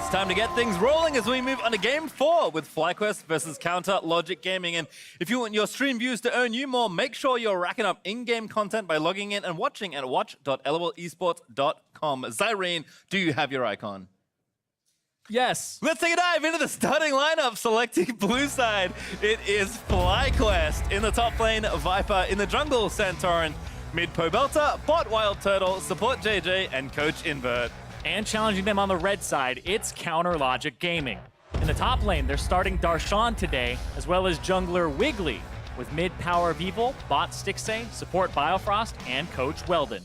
It's time to get things rolling as we move on to Game 4 with FlyQuest versus Counter Logic Gaming. And if you want your stream views to earn you more, make sure you're racking up in-game content by logging in and watching at watch.lolesports.com. Zyrene, do you have your icon? Yes. Let's take a dive into the starting lineup. Selecting blue side, it is FlyQuest. In the top lane, Viper. In the jungle, Santorin. Mid, Pobelta. Bot, Wild Turtle. Support, JJ. And Coach, Invert. And challenging them on the red side, it's Counter Logic Gaming. In the top lane, they're starting Darshan today, as well as jungler Wiggly, with mid Power of Evil, bot Stixxay, support Biofrost, and Coach Weldon.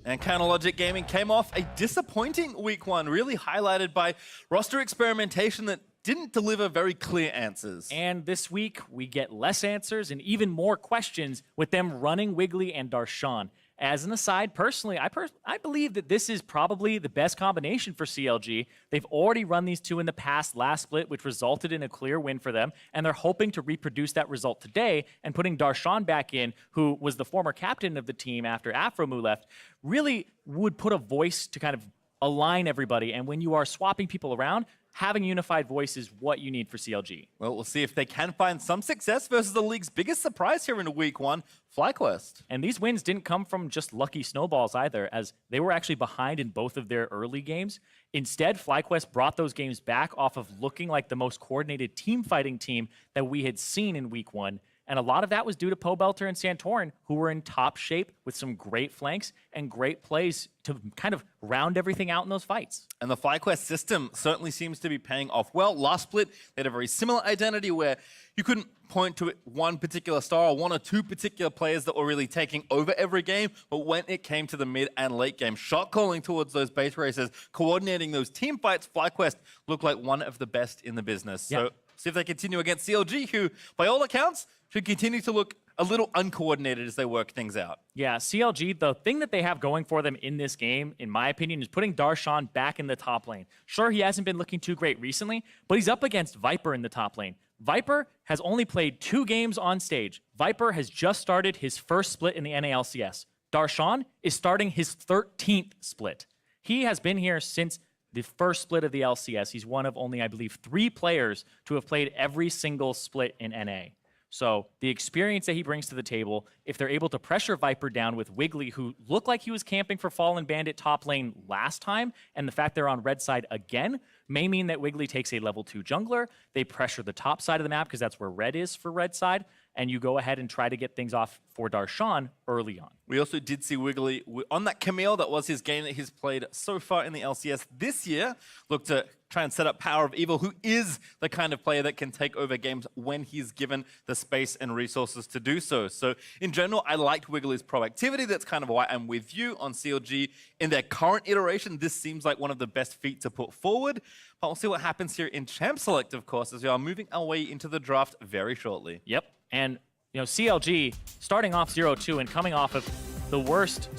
And Counter Logic Gaming came off a disappointing week one, really highlighted by roster experimentation that didn't deliver very clear answers. And this week, we get less answers and even more questions with them running Wiggly and Darshan. As an aside, personally, I believe that this is probably the best combination for CLG. They've already run these two in the past last split, which resulted in a clear win for them, and they're hoping to reproduce that result today, and putting Darshan back in, who was the former captain of the team after Afromu left, really would put a voice to kind of align everybody. And when you are swapping people around, having a unified voice is what you need for CLG. Well, we'll see if they can find some success versus the league's biggest surprise here in week one, FlyQuest. And these wins didn't come from just lucky snowballs either, as they were actually behind in both of their early games. Instead, FlyQuest brought those games back off of looking like the most coordinated team fighting team that we had seen in week one. And a lot of that was due to Pobelta and Santorin, who were in top shape with some great flanks and great plays to kind of round everything out in those fights. And the FlyQuest system certainly seems to be paying off well. Last split, they had a very similar identity where you couldn't point to one particular star or one or two particular players that were really taking over every game. But when it came to the mid and late game, shot calling towards those base races, coordinating those team fights, FlyQuest looked like one of the best in the business. Yeah. So see if they continue against CLG, who, by all accounts, should continue to look a little uncoordinated as they work things out. Yeah, CLG, the thing that they have going for them in this game, in my opinion, is putting Darshan back in the top lane. Sure, he hasn't been looking too great recently, but he's up against Viper in the top lane. Viper has only played 2 games on stage. Viper has just started his first split in the NALCS. Darshan is starting his 13th split. He has been here since the first split of the LCS. He's one of only, I believe, 3 players to have played every single split in NA. So the experience that he brings to the table, if they're able to pressure Viper down with Wiggly, who looked like he was camping for Fallen Bandit top lane last time, and the fact they're on red side again, may mean that Wiggly takes a level 2 jungler. They pressure the top side of the map because that's where red is for red side, and you go ahead and try to get things off for Darshan early on. We also did see Wiggly on that Camille. That was his game that he's played so far in the LCS this year. Look to try and set up Power of Evil, who is the kind of player that can take over games when he's given the space and resources to do so. So in general, I liked Wiggly's proactivity. That's kind of why I'm with you on CLG. In their current iteration, this seems like one of the best feat to put forward. But we'll see what happens here in Champ Select, of course, as we are moving our way into the draft very shortly. Yep. And CLG starting off 0-2 and coming off of the worst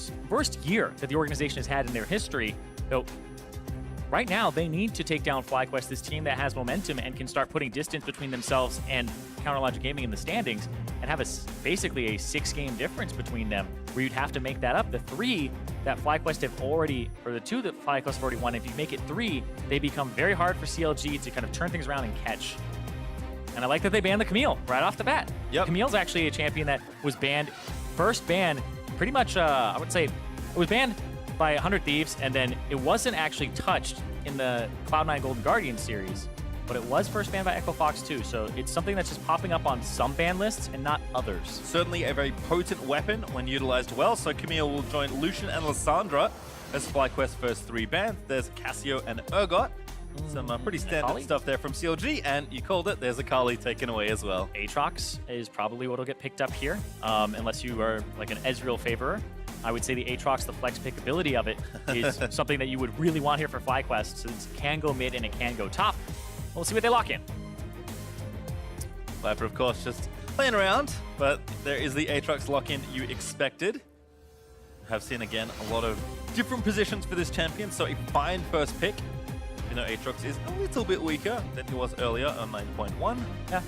year that the organization has had in their history. Right now, they need to take down FlyQuest, this team that has momentum and can start putting distance between themselves and Counter Logic Gaming in the standings, and have basically a 6-game difference between them, where you'd have to make that up. The 3 that FlyQuest have already, or the 2 that FlyQuest have already won, if you make it 3, they become very hard for CLG to kind of turn things around and catch. And I like that they banned the Camille right off the bat. Yep. Camille's actually a champion that was banned, first banned pretty much, I would say, it was banned by 100 Thieves, and then it wasn't actually touched in the Cloud9 Golden Guardian series, but it was first banned by Echo Fox too, so it's something that's just popping up on some ban lists and not others. Certainly a very potent weapon when utilized well, so Camille will join Lucian and Lissandra as FlyQuest's first 3 bans. There's Cassio and Urgot. Some pretty standard stuff there from CLG, and you called it, there's a Kali taken away as well. Aatrox is probably what will get picked up here, unless you are like an Ezreal favorer. I would say the Aatrox, the flex pick ability of it, is something that you would really want here for FlyQuest, since it can go mid and it can go top. We'll see what they lock in. Viper, of course, just playing around, but there is the Aatrox lock-in you expected. Have seen, again, a lot of different positions for this champion, so a fine first pick. You know, Aatrox is a little bit weaker than he was earlier on 9.1. Yeah,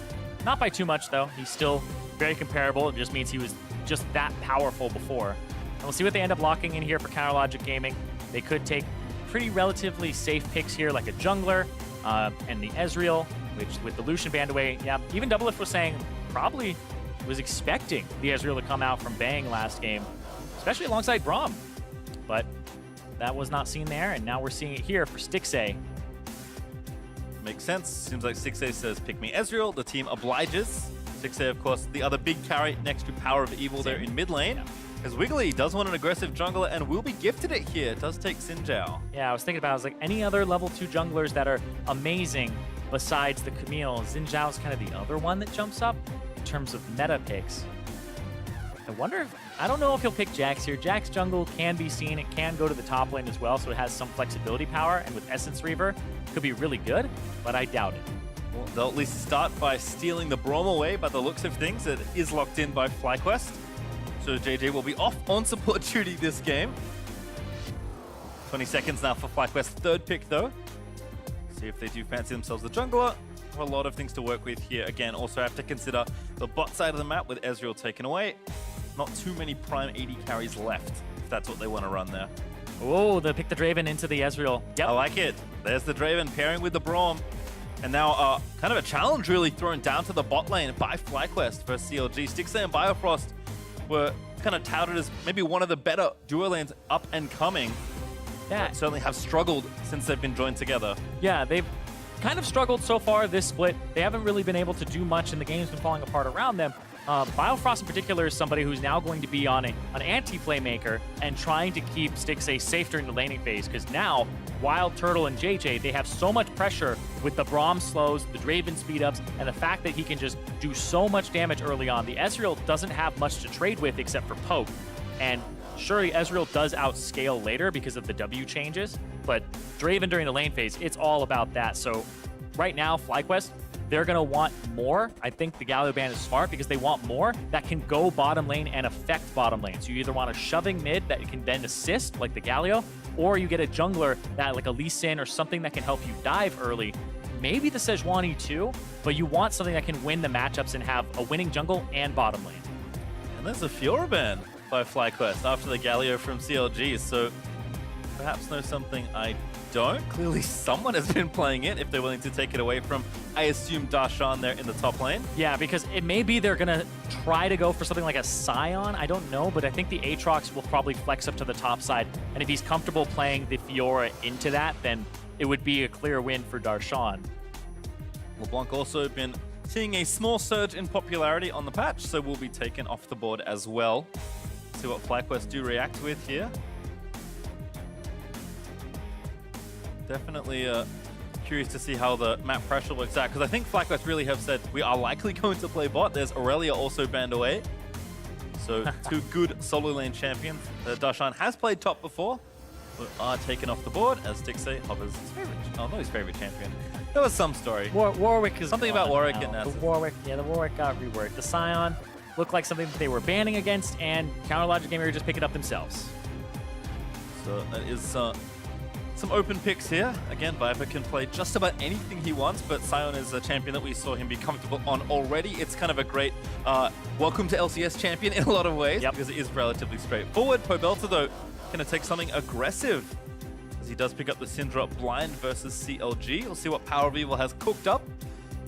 not by too much, though. He's still very comparable. It just means he was just that powerful before. And we'll see what they end up locking in here for Counter Logic Gaming. They could take pretty relatively safe picks here, like a jungler and the Ezreal, which with the Lucian banned away, yeah, even Doublelift was saying probably was expecting the Ezreal to come out from Bang last game, especially alongside Braum. But that was not seen there, and now we're seeing it here for Stixxay. Makes sense. Seems like Stixxay says, pick me Ezreal. The team obliges. Stixxay, of course, the other big carry next to Power of Evil there in mid lane. Because Wiggly does want an aggressive jungler and will be gifted it here. It does take Xin Zhao. Yeah, I was thinking about it. I was like, any other level 2 junglers that are amazing besides the Camille, Xin Zhao is kind of the other one that jumps up in terms of meta picks. I wonder if, I don't know if he'll pick Jax here. Jax jungle can be seen. It can go to the top lane as well, so it has some flexibility power. And with Essence Reaver, could be really good, but I doubt it. Well, they'll at least start by stealing the Braum away. By the looks of things, it is locked in by FlyQuest. So JJ will be off on support duty this game. 20 seconds now for FlyQuest's third pick, though. See if they do fancy themselves the jungler. Have a lot of things to work with here. Again, also have to consider the bot side of the map with Ezreal taken away. Not too many prime AD carries left, if that's what they want to run there. Oh, they pick the Draven into the Ezreal. Yep. I like it. There's the Draven pairing with the Braum. And now kind of a challenge really thrown down to the bot lane by FlyQuest versus CLG. Stixxay and Biofrost were kind of touted as maybe one of the better duo lanes up and coming. Yeah. But certainly have struggled since they've been joined together. Yeah, they've kind of struggled so far this split. They haven't really been able to do much, and the game's been falling apart around them. Biofrost in particular is somebody who's now going to be on an anti-playmaker and trying to keep Stixxay safe during the laning phase, because now Wild Turtle and JJ, they have so much pressure with the Braum slows, the Draven speed-ups, and the fact that he can just do so much damage early on. The Ezreal doesn't have much to trade with except for poke, and surely Ezreal does outscale later because of the W changes, but Draven during the lane phase, it's all about that. So right now, FlyQuest, they're going to want more. I think the Galio ban is smart because they want more that can go bottom lane and affect bottom lane. So you either want a shoving mid that can then assist, like the Galio, or you get a jungler that, like a Lee Sin or something that can help you dive early. Maybe the Sejuani too, but you want something that can win the matchups and have a winning jungle and bottom lane. And there's a Fiora ban by FlyQuest after the Galio from CLG, so perhaps know something I don't. Clearly someone has been playing it if they're willing to take it away from, I assume, Darshan there in the top lane. Yeah, because it may be they're going to try to go for something like a Scion. I don't know, but I think the Aatrox will probably flex up to the top side, and if he's comfortable playing the Fiora into that, then it would be a clear win for Darshan. LeBlanc also been seeing a small surge in popularity on the patch, so will be taken off the board as well. See what FlyQuest do react with here. Definitely curious to see how the map pressure works out, because I think FlyQuest really have said we are likely going to play bot. There's Aurelia also banned away. So two good solo lane champions. Darshan has played top before, but are taken off the board as Stixxay hovers his favorite. Oh, not his favorite champion. There was some story. Warwick is something about Warwick and the Nasus. the Warwick got reworked. The Scion looked like something that they were banning against, and Counter Logic Gamer just pick it up themselves. So that is some open picks here. Again, Viper can play just about anything he wants, but Scion is a champion that we saw him be comfortable on already. It's kind of a great welcome to LCS champion in a lot of ways, because it is relatively straightforward. Pobelta, though, going to take something aggressive, as he does pick up the Syndra blind versus CLG. We'll see what Power of Evil has cooked up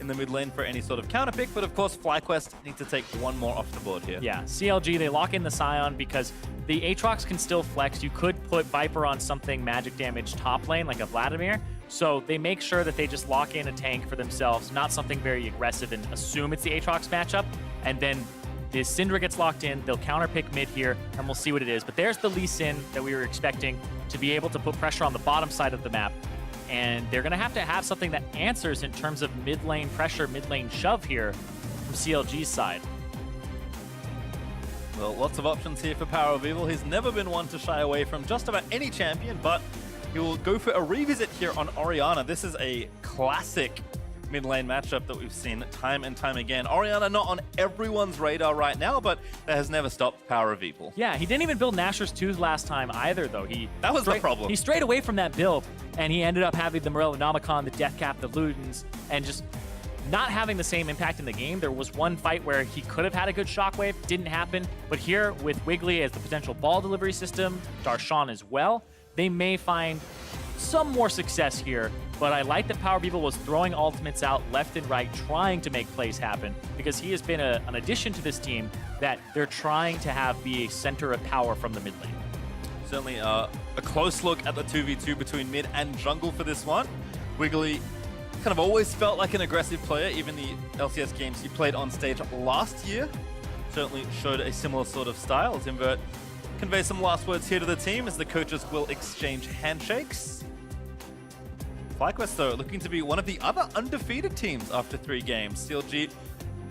in the mid lane for any sort of counter pick, but of course FlyQuest need to take one more off the board here. Yeah, CLG, they lock in the Scion because the Aatrox can still flex. You could put Viper on something magic damage top lane, like a Vladimir, so they make sure that they just lock in a tank for themselves, not something very aggressive, and assume it's the Aatrox matchup, and then the Syndra gets locked in, they'll counter pick mid here, and we'll see what it is. But there's the Lee Sin that we were expecting to be able to put pressure on the bottom side of the map, and they're going to have something that answers in terms of mid lane pressure, mid lane shove here from CLG's side. Well, lots of options here for Power of Evil. He's never been one to shy away from just about any champion, but he will go for a revisit here on Orianna. This is a classic mid lane matchup that we've seen time and time again. Orianna not on everyone's radar right now, but that has never stopped Power of Evil. Yeah, he didn't even build Nashor's 2 last time either, though. That was the problem. He strayed away from that build, and he ended up having the Morellonomicon, the Deathcap, the Ludens, and just not having the same impact in the game. There was one fight where he could have had a good shockwave, didn't happen, but here with Wiggly as the potential ball delivery system, Darshan as well, they may find some more success here, but I like that Power of Evil was throwing ultimates out left and right, trying to make plays happen, because he has been an addition to this team that they're trying to have be a center of power from the mid lane. Certainly a close look at the 2v2 between mid and jungle for this one. Wiggly kind of always felt like an aggressive player, even the LCS games he played on stage last year. Certainly showed a similar sort of style. As Invert conveys some last words here to the team as the coaches will exchange handshakes. FlyQuest, though, looking to be one of the other undefeated teams after 3 games. CLG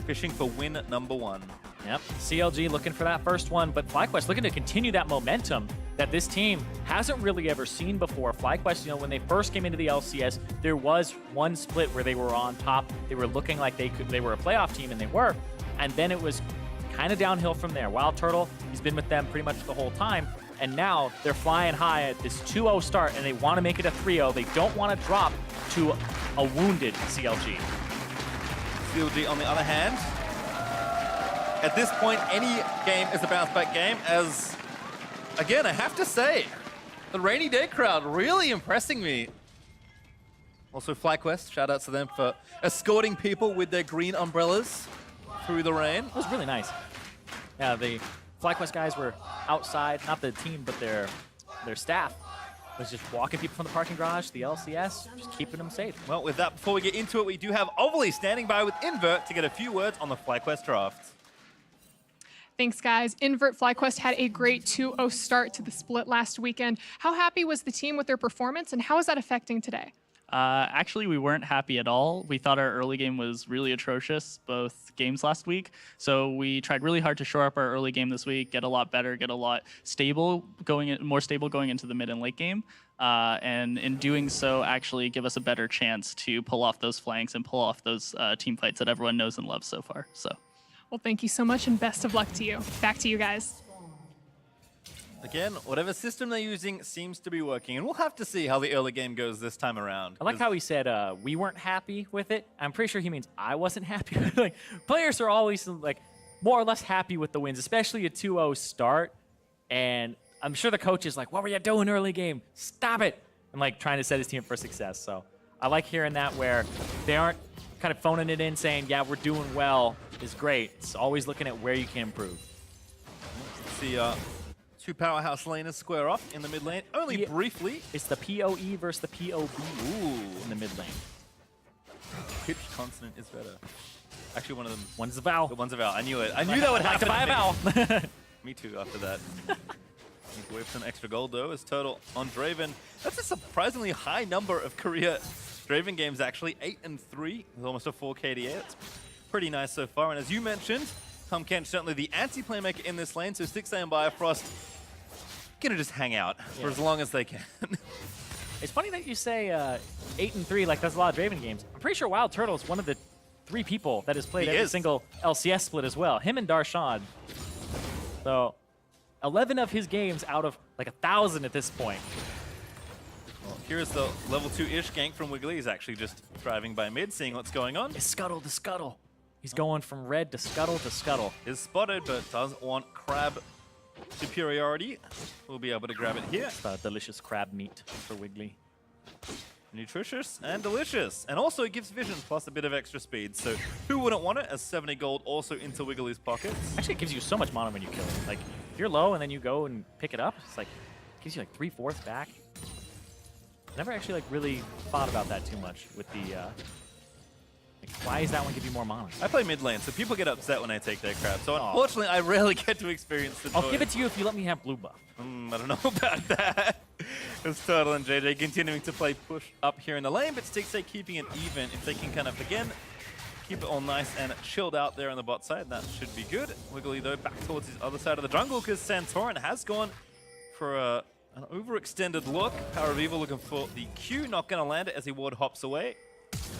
fishing for win number 1. Yep, CLG looking for that first one, but FlyQuest looking to continue that momentum that this team hasn't really ever seen before. FlyQuest, you know, when they first came into the LCS, there was one split where they were on top. They were looking like they were a playoff team, and they were. And then it was kind of downhill from there. Wild Turtle, he's been with them pretty much the whole time. And now they're flying high at this 2-0 start, and they want to make it a 3-0. They don't want to drop to a wounded CLG. CLG, on the other hand, at this point, any game is a bounce-back game, as, again, I have to say, the Rainy Day crowd really impressing me. Also, FlyQuest, shout-outs to them for escorting people with their green umbrellas through the rain. It was really nice. Yeah, the FlyQuest guys were outside, not the team, but their staff was just walking people from the parking garage, the LCS, just keeping them safe. Well, with that, before we get into it, we do have Overly standing by with Invert to get a few words on the FlyQuest draft. Thanks, guys. Invert FlyQuest had a great 2-0 start to the split last weekend. How happy was the team with their performance, and how is that affecting today? Actually, we weren't happy at all. We thought our early game was really atrocious, both games last week. So we tried really hard to shore up our early game this week, get a lot better, get a lot more stable going into the mid and late game. And in doing so, actually give us a better chance to pull off those flanks and pull off those team fights that everyone knows and loves so far. So. Well, thank you so much, and best of luck to you. Back to you guys. Again, whatever system they're using seems to be working, and we'll have to see how the early game goes this time around. I like how he said we weren't happy with it. I'm pretty sure he means I wasn't happy with it. Like, players are always like more or less happy with the wins, especially a 2-0 start. And I'm sure the coach is like, what were you doing early game? Stop it. And like trying to set his team for success. So I like hearing that, where they aren't kind of phoning it in saying, yeah, we're doing well is great. It's always looking at where you can improve. Let's see, 2 powerhouse laners square off in the mid lane, only briefly. It's the PoE versus the PoB in the mid lane. Which consonant is better? Actually, one of them. One's a vowel. One's a vowel. I knew it. I knew that would happen. To buy a vowel. Me too, after that. Away with some extra gold, though, is Turtle on Draven. That's a surprisingly high number of career Draven games, actually. 8 and 3 with almost a 4 KDA. It's pretty nice so far. And as you mentioned, Tom Kent certainly the anti-playmaker in this lane, so 6A and Biofrost gonna just hang out for as long as they can. It's funny that you say 8 and 3, like that's a lot of Draven games. I'm pretty sure Wild Turtle is one of the 3 people that has played every single LCS split as well. Him and Darshan. So 11 of his games out of like 1,000 at this point. Well, here's the level 2-ish gank from Wiggly. He's actually just driving by mid, seeing what's going on. It's Scuttle to Scuttle. He's going from red to Scuttle to Scuttle. Is spotted, but doesn't want crab superiority. We'll be able to grab it here. It's delicious crab meat for Wiggly. Nutritious and delicious. And also it gives vision plus a bit of extra speed. So who wouldn't want it, as 70 gold also into Wiggly's pockets. Actually, it gives you so much mana when you kill it. Like, if you're low and then you go and pick it up, it's like, it gives you like 3/4 back. Never actually like really thought about that too much with the, like, why does that one give you more mana? I play mid lane, so people get upset when I take their crab. So unfortunately, I rarely get to experience the joy. I'll give it to you if you let me have blue buff. I don't know about that. It's Turtle and JJ continuing to play push up here in the lane, but Stixay keeping it even. If they can kind of, again, keep it all nice and chilled out there on the bot side, that should be good. Wiggly, though, back towards his other side of the jungle, because Santorin has gone for an overextended look. Power of Evil looking for the Q, not going to land it as he ward hops away.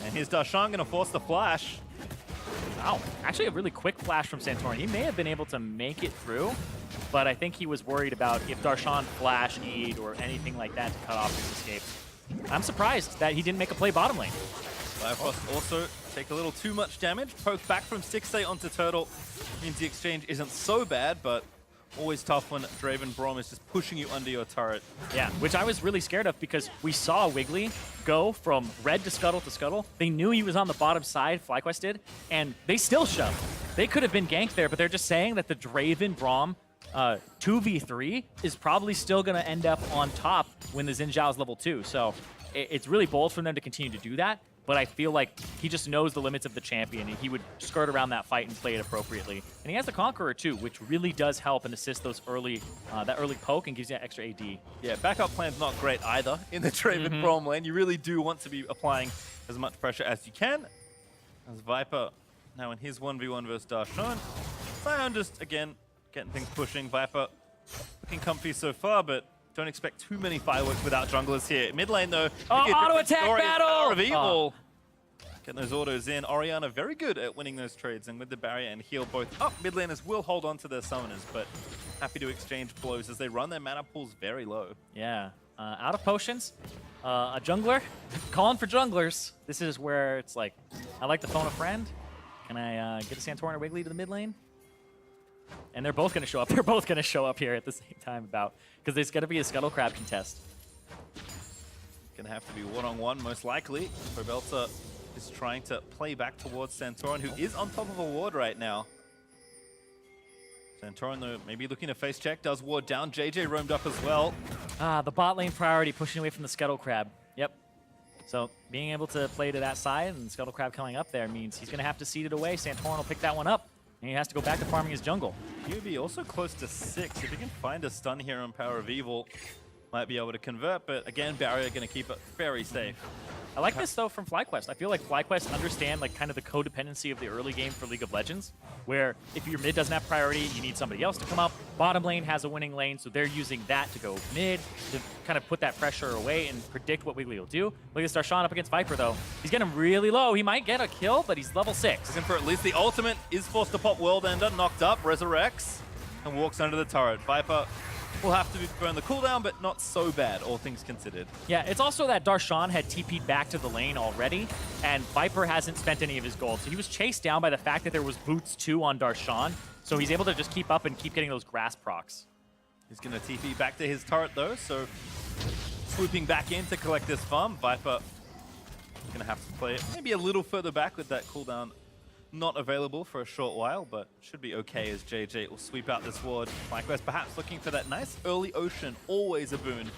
And here's Darshan going to force the flash. Wow, actually a really quick flash from Santorin. He may have been able to make it through, but I think he was worried about if Darshan flash E'd or anything like that to cut off his escape. I'm surprised that he didn't make a play bottom lane. Biofrost also take a little too much damage. Poke back from Stixay onto Turtle means the exchange isn't so bad, but Always tough when Draven Braum is just pushing you under your turret. Yeah, which I was really scared of because we saw Wiggly go from red to scuttle to scuttle. They knew he was on the bottom side, FlyQuest did, and they still shoved. They could have been ganked there, but they're just saying that the Draven Braum 2v3 is probably still going to end up on top when the Xin Zhao is level 2. So it's really bold for them to continue to do that. But I feel like he just knows the limits of the champion, and he would skirt around that fight and play it appropriately. And he has the Conqueror too, which really does help and assist those early, that early poke and gives you that extra AD. Yeah, backup plan's not great either in the Draven Braum lane. You really do want to be applying as much pressure as you can. As Viper now in his 1v1 versus Darshan. Sion just, again, getting things pushing. Viper looking comfy so far, but don't expect too many fireworks without junglers here. Mid lane, though. Auto attack battle! Power of Evil. Getting those autos in. Orianna very good at winning those trades, and with the barrier and heal both up, mid laners will hold on to their summoners, but happy to exchange blows as they run their mana pools very low. Yeah, out of potions. A jungler, calling for junglers. This is where it's like, I like to phone a friend. Can I get a Santorin or Wiggly to the mid lane? And they're both going to show up. They're both going to show up here at the same time because there's going to be a Scuttle Crab contest. Gonna have to be one-on-one, most likely. Probelta is trying to play back towards Santorin, who is on top of a ward right now. Santorin, though, maybe looking to face check, does ward down. JJ roamed up as well. The bot lane priority, pushing away from the Scuttle Crab. Yep. So being able to play to that side and Scuttle Crab coming up there means he's going to have to seed it away. Santorin will pick that one up, and he has to go back to farming his jungle. QB also close to 6. If he can find a stun here on Power of Evil, might be able to convert, but again, Barrier going to keep it very safe. I like this, though, from FlyQuest. I feel like FlyQuest understand like kind of the codependency of the early game for League of Legends, where if your mid doesn't have priority, you need somebody else to come up. Bottom lane has a winning lane, so they're using that to go mid to kind of put that pressure away and predict what Wiggly will do. Look at Darshan up against Viper, though. He's getting really low. He might get a kill, but he's level 6. Looking for at least the ultimate. Is forced to pop World Ender, knocked up, resurrects, and walks under the turret. Viper will have to burn the cooldown, but not so bad, all things considered. Yeah, it's also that Darshan had TP'd back to the lane already, and Viper hasn't spent any of his gold. So he was chased down by the fact that there was Boots 2 on Darshan, so he's able to just keep up and keep getting those grass procs. He's going to TP back to his turret, though, so swooping back in to collect this farm. Viper going to have to play it maybe a little further back with that cooldown not available for a short while, but should be okay as JJ will sweep out this ward. FlyQuest perhaps looking for that nice early Ocean, always a boon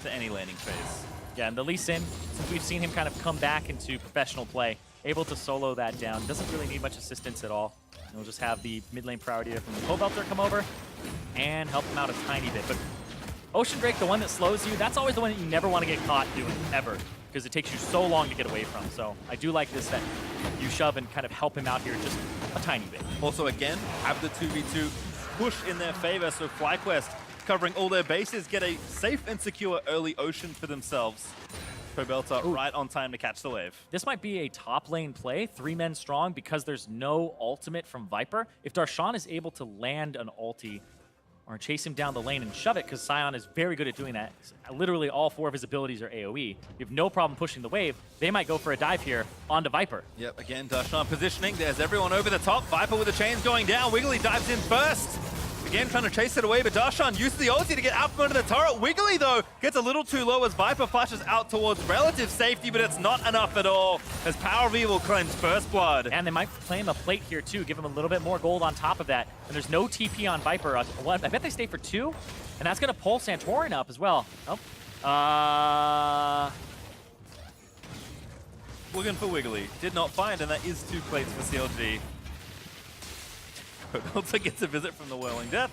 to any laning phase. Yeah, and the Lee Sin, since we've seen him kind of come back into professional play, able to solo that down, doesn't really need much assistance at all. And we'll just have the mid lane priority from the Pobelter come over and help him out a tiny bit. But Ocean Drake, the one that slows you, that's always the one that you never want to get caught doing, ever, because it takes you so long to get away from. So I do like this, that you shove and kind of help him out here just a tiny bit. Also, again, have the 2v2 push in their favor, so FlyQuest covering all their bases, get a safe and secure early Ocean for themselves. Probelta right on time to catch the wave. This might be a top lane play, 3 men strong, because there's no ultimate from Viper. If Darshan is able to land an ulti or chase him down the lane and shove it, because Sion is very good at doing that. Literally all 4 of his abilities are AoE. You have no problem pushing the wave. They might go for a dive here onto Viper. Yep, again, Darshan positioning. There's everyone over the top. Viper with the chains going down. Wiggly dives in first. Again, trying to chase it away, but Darshan used the ulti to get out from under the turret. Wiggly, though, gets a little too low as Viper flashes out towards relative safety, but it's not enough at all as Power of Evil claims first blood. And they might claim a plate here, too, give him a little bit more gold on top of that. And there's no TP on Viper. I bet they stay for 2, and that's going to pull Santorin up as well. Nope. Looking for Wiggly. Did not find, and that is 2 plates for CLG. Also gets a visit from the Whirling Death,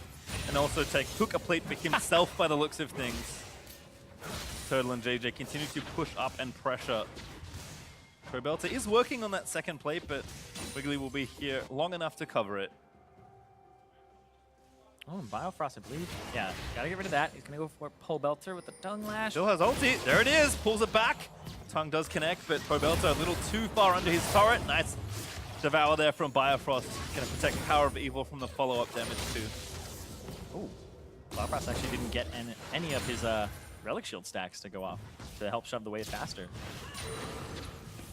and also took a plate for himself by the looks of things. Turtle and JJ continue to push up and pressure. Probelta is working on that second plate, but Wiggly will be here long enough to cover it. Oh, and Biofrost, I believe. Yeah, gotta get rid of that. He's gonna go for Pobelter with the Tongue Lash. Still has ulti. There it is. Pulls it back. Tongue does connect, but Probelta a little too far under his turret. Nice devour there from Biofrost. Going to protect Power of Evil from the follow-up damage too. Oh, Biofrost actually didn't get any of his Relic Shield stacks to go off to help shove the wave faster.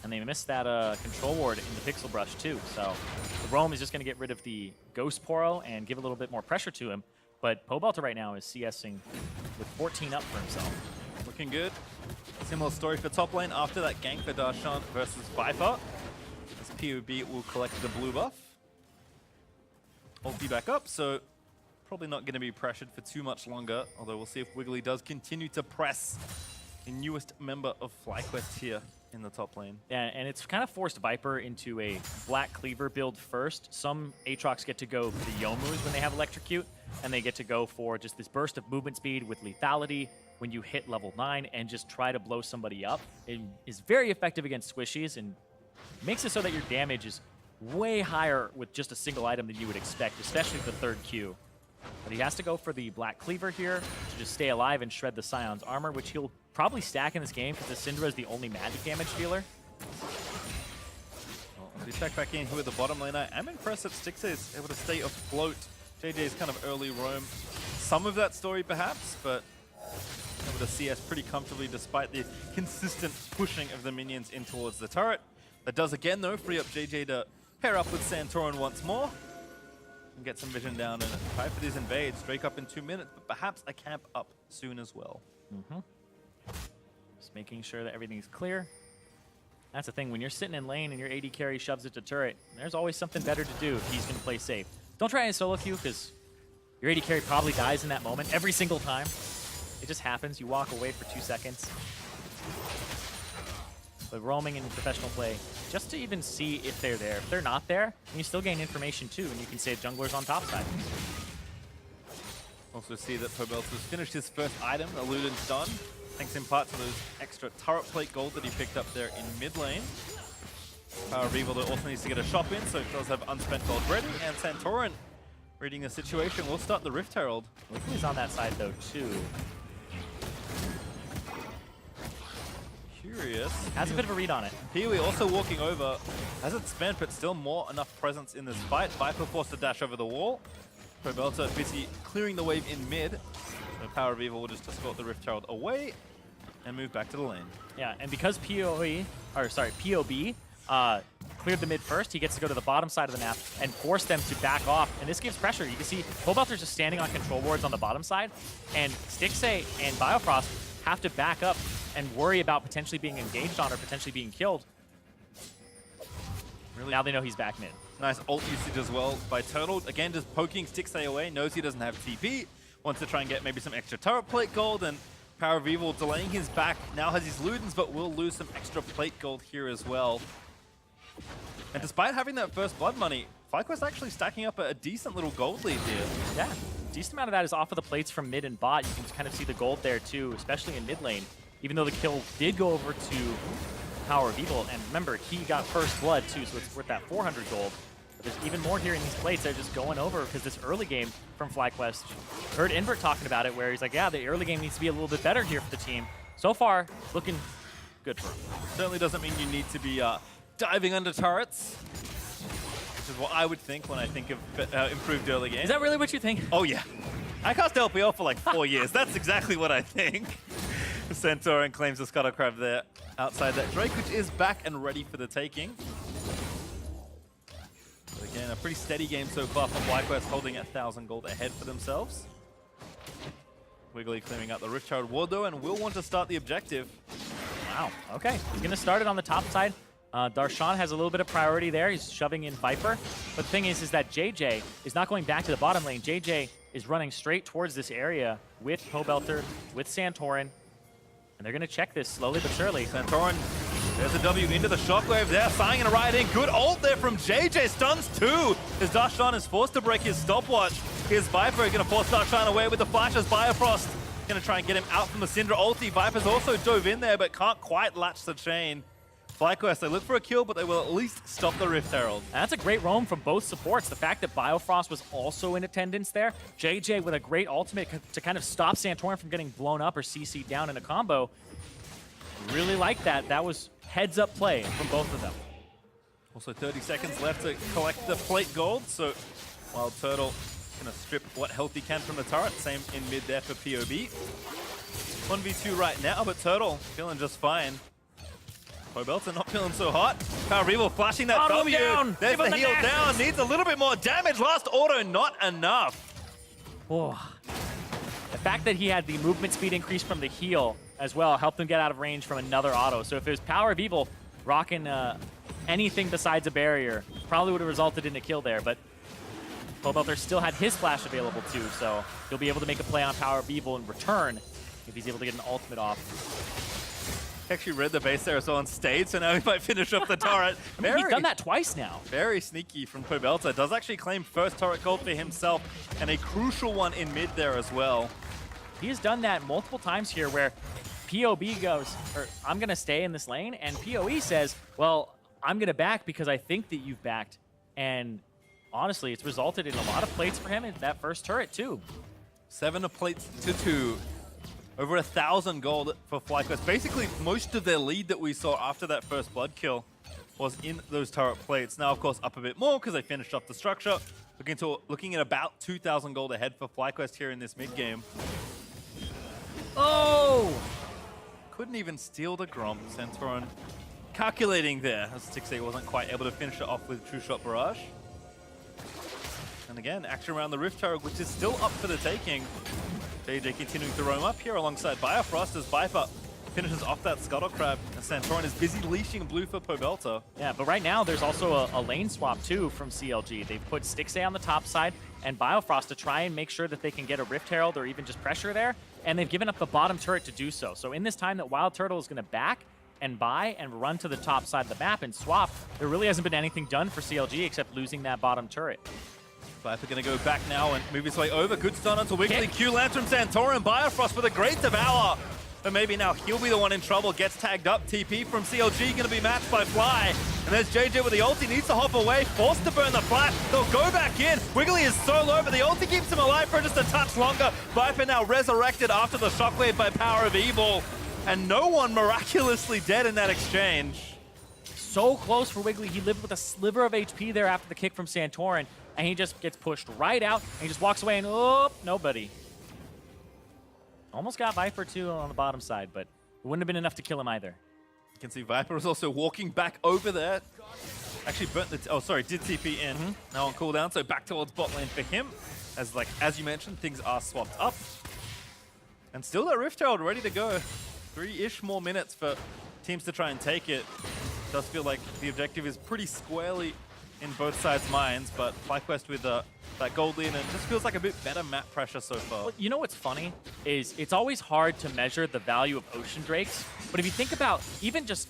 And they missed that control ward in the Pixel Brush too. So the Roam is just going to get rid of the Ghost Poro and give a little bit more pressure to him. But Pobelter right now is CSing with 14 up for himself. Looking good. Similar story for top lane after that gank for Darshan versus Viper. As POB will collect the blue buff. Ulti back up, so probably not going to be pressured for too much longer. Although we'll see if Wiggly does continue to press the newest member of FlyQuest here in the top lane. Yeah, and it's kind of forced Viper into a Black Cleaver build first. Some Aatrox get to go for the Yomus when they have Electrocute, and they get to go for just this burst of movement speed with lethality when you hit level 9 and just try to blow somebody up. It is very effective against squishies and makes it so that your damage is way higher with just a single item than you would expect, especially the third Q. But he has to go for the Black Cleaver here to just stay alive and shred the Scion's armor, which he'll probably stack in this game because the Syndra is the only magic damage dealer. Well, we check back in here with the bottom lane. I'm impressed that Styx is able to stay afloat. JJ's kind of early roam. Some of that story perhaps, but able to CS pretty comfortably despite the consistent pushing of the minions in towards the turret. That does again though free up JJ to pair up with Santorin once more. And get some vision down and try for these invades. Drake up in 2 minutes, but perhaps a camp up soon as well. Just making sure that everything's clear. That's the thing, when you're sitting in lane and your AD carry shoves it to turret, there's always something better to do if he's going to play safe. Don't try any solo queue because your AD carry probably dies in that moment every single time. It just happens. You walk away for 2 seconds. But roaming in professional play, just to even see if they're there. If they're not there, you still gain information too, and you can save junglers on top side. Also see that Pobelter's finished his first item, Eluden's done, thanks in part to those extra turret plate gold that he picked up there in mid lane. Power of Evil though also needs to get a shop in, so he does have unspent gold ready, and Santorin, reading the situation, will start the Rift Herald. Wiggly's on that side though too. Curious. Has a bit of a read on it. Pee-wee also walking over, hasn't spent, but still more enough presence in this fight. Viper forced to dash over the wall. Pobelter busy clearing the wave in mid. So Power of Evil will just escort the Rift Herald away and move back to the lane. Yeah, and because POB cleared the mid first, he gets to go to the bottom side of the map and force them to back off. And this gives pressure. You can see Pobelter's just standing on control wards on the bottom side, and Stixxay and Biofrost have to back up and worry about potentially being engaged on or potentially being killed. Really? Now they know he's back mid. Nice ult usage as well by Turtle. Again, just poking Stixxay away, knows he doesn't have TP, wants to try and get maybe some extra turret plate gold, and Power of Evil delaying his back, now has his Ludens, but will lose some extra plate gold here as well. And despite having that first blood money, FlyQuest actually stacking up a decent little gold lead here. Yeah, decent amount of that is off of the plates from mid and bot. You can kind of see the gold there too, especially in mid lane. Even though the kill did go over to Power of Evil, and remember, he got first blood too, so it's worth that 400 gold. But there's even more here in these plates. They're just going over because this early game from FlyQuest, heard Invert talking about it, where he's like, yeah, the early game needs to be a little bit better here for the team. So far, looking good for him. Certainly doesn't mean you need to be diving under turrets, which is what I would think when I think of improved early game. Is that really what you think? Oh yeah. I cast LPL for like 4 years. That's exactly what I think. Santorin claims the Scuttle Crab there outside that Drake, which is back and ready for the taking. But again, a pretty steady game so far for FlyQuest, holding 1,000 gold ahead for themselves. Wiggly clearing out the Rift Herald ward though, and will want to start the objective. Wow, okay. He's going to start it on the top side. Darshan has a little bit of priority there. He's shoving in Viper. But the thing is that JJ is not going back to the bottom lane. JJ is running straight towards this area with Pobelter, with Santorin. And they're going to check this slowly but surely. Santorin, there's a W into the shockwave there. Signing a ride in. Good ult there from JJ. Stuns too, as Darshan is forced to break his stopwatch. Here's Viper going to force Darshan away with the flashes. Biofrost going to try and get him out from the Syndra ulti. Viper's also dove in there, but can't quite latch the chain. FlyQuest, they look for a kill, but they will at least stop the Rift Herald. And that's a great roam from both supports. The fact that Biofrost was also in attendance there. JJ with a great ultimate to kind of stop Santorin from getting blown up or CC'd down in a combo. Really like that. That was heads-up play from both of them. Also 30 seconds left to collect the plate gold, so while Turtle gonna strip what health he can from the turret, same in mid there for POB. 1v2 right now, but Turtle feeling just fine. Pobelter not feeling so hot. Power of Evil flashing that Auto W. down. There's Give him the the heal dashes. down. Needs a little bit more damage. Last auto, not enough. Oh. The fact that he had the movement speed increase from the heal as well helped him get out of range from another auto. So if it was Power of Evil rocking anything besides a barrier, probably would have resulted in a kill there. But Pobelter still had his flash available too, so he'll be able to make a play on Power of Evil in return if he's able to get an ultimate off. He actually read the base there as well and stayed, so now he might finish off the turret. I mean, he's done that twice now. Very sneaky from Pobelter. Does actually claim first turret gold for himself and a crucial one in mid there as well. He has done that multiple times here where POB goes, or I'm going to stay in this lane, and POE says, well, I'm going to back because I think that you've backed. And honestly, it's resulted in a lot of plates for him in that first turret too. 7 plates to 2. Over 1,000 gold for FlyQuest. Basically, most of their lead that we saw after that first blood kill was in those turret plates. Now, of course, up a bit more because they finished off the structure. Looking at about 2,000 gold ahead for FlyQuest here in this mid game. Oh! Couldn't even steal the Gromp. Santorin calculating there as Stixay wasn't quite able to finish it off with True Shot Barrage. And again, action around the Rift Turret, which is still up for the taking. JJ continuing to roam up here alongside Bifrost as Viper finishes off that Scuttle Crab. And Santorin is busy leashing blue for Pobelter. Yeah, but right now there's also a lane swap too from CLG. They've put Stixay on the top side and Biofrost to try and make sure that they can get a Rift Herald or even just pressure there. And they've given up the bottom turret to do so. So in this time that Wild Turtle is going to back and buy and run to the top side of the map and swap, there really hasn't been anything done for CLG except losing that bottom turret. Viper going to go back now and move his way over. Good stun onto Wiggly. Q Lantern, Santorin, Biofrost with a great devour. But maybe now he'll be the one in trouble. Gets tagged up. TP from CLG going to be matched by Fly. And there's JJ with the ulti. Needs to hop away. Forced to burn the Fly. They'll go back in. Wiggly is so low, but the ulti keeps him alive for just a touch longer. Viper now resurrected after the shockwave by Power of Evil. And no one miraculously dead in that exchange. So close for Wiggly. He lived with a sliver of HP there after the kick from Santorin. And he just gets pushed right out, and he just walks away, and oh, nobody. Almost got Viper too on the bottom side, but it wouldn't have been enough to kill him either. You can see Viper is also walking back over there. Actually burnt the, did TP in. Now on cooldown, so back towards bot lane for him. As you mentioned, things are swapped up. And still that Rift Herald ready to go. 3-ish more minutes for teams to try and take it. Does feel like the objective is pretty squarely in both sides' minds, but FlyQuest with that gold lead, and it just feels like a bit better map pressure so far. Well, you know what's funny is it's always hard to measure the value of Ocean Drakes, but if you think about even just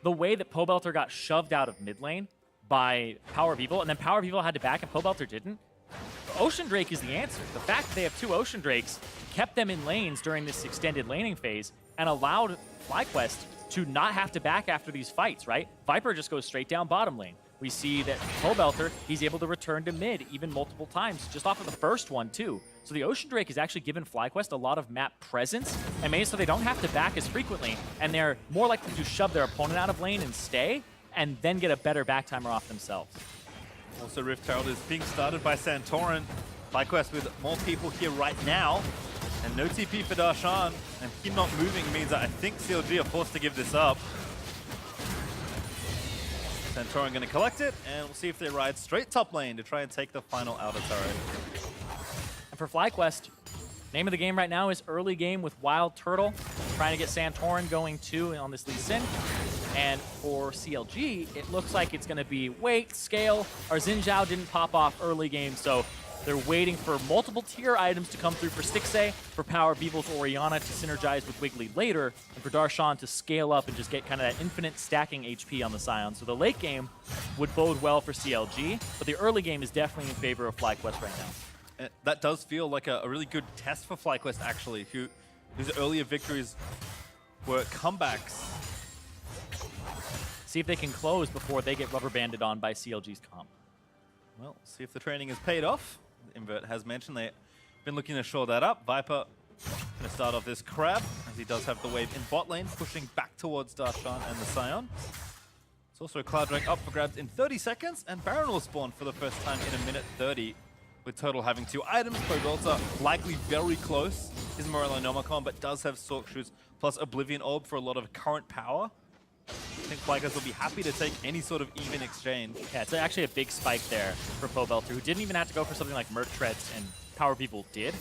the way that Pobelter got shoved out of mid lane by Power of Evil, and then Power of Evil had to back and Pobelter didn't, Ocean Drake is the answer. The fact that they have 2 Ocean Drakes kept them in lanes during this extended laning phase and allowed FlyQuest to not have to back after these fights, right? Viper just goes straight down bottom lane. We see that Pobelter, he's able to return to mid even multiple times, just off of the first one too. So the Ocean Drake has actually given FlyQuest a lot of map presence and made it so they don't have to back as frequently, and they're more likely to shove their opponent out of lane and stay, and then get a better back timer off themselves. Also, Rift Herald is being started by Santorin. FlyQuest with more people here right now, and no TP for Darshan, and him not moving means that I think CLG are forced to give this up. Santorin going to collect it, and we'll see if they ride straight top lane to try and take the final outer turret. And for FlyQuest, name of the game right now is early game with Wild Turtle, trying to get Santorin going too on this Lee Sin. And for CLG, it looks like it's going to be wait, scale. Our Xin Zhao didn't pop off early game, so they're waiting for multiple tier items to come through for Stixay, for Power of Evil's Orianna to synergize with Wiggly later, and for Darshan to scale up and just get kind of that infinite stacking HP on the Scion. So the late game would bode well for CLG, but the early game is definitely in favor of FlyQuest right now. That does feel like a really good test for FlyQuest, actually, whose earlier victories were comebacks. See if they can close before they get rubber banded on by CLG's comp. Well, see if the training has paid off. Invert has mentioned they've been looking to shore that up. Viper going to start off this Crab, as he does have the wave in bot lane, pushing back towards Darshan and the Scion. It's also a Cloud Drake up for grabs in 30 seconds, and Baron will spawn for the first time in 1:30, with Total having 2 items. Pobelter likely very close. His Morello Nomicon, but does have Sork Shoes plus Oblivion Orb for a lot of current power. I think FlyQuest will be happy to take any sort of even exchange. Yeah, it's actually a big spike there for Pobelter, who didn't even have to go for something like Merc Treads, and Power People did.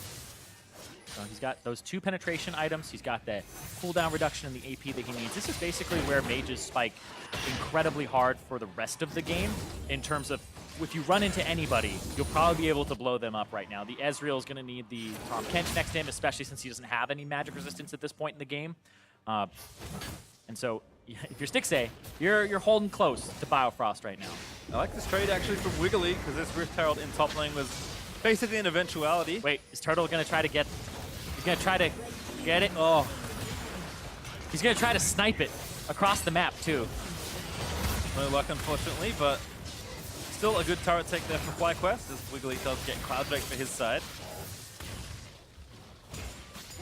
So he's got those 2 penetration items. He's got that cooldown reduction in the AP that he needs. This is basically where mages spike incredibly hard for the rest of the game in terms of if you run into anybody, you'll probably be able to blow them up right now. The Ezreal is going to need the Tom Kench next to him, especially since he doesn't have any magic resistance at this point in the game. And so if you're Stixxay, you're holding close to Biofrost right now. I like this trade actually from Wiggly, because this Rift Herald in top lane was basically an eventuality. Wait, is Turtle going to try to get... He's going to try to get it. Oh, He's going to try to snipe it across the map, too. no luck unfortunately, but still a good turret take there for FlyQuest, as Wiggly does get Cloud Drake for his side.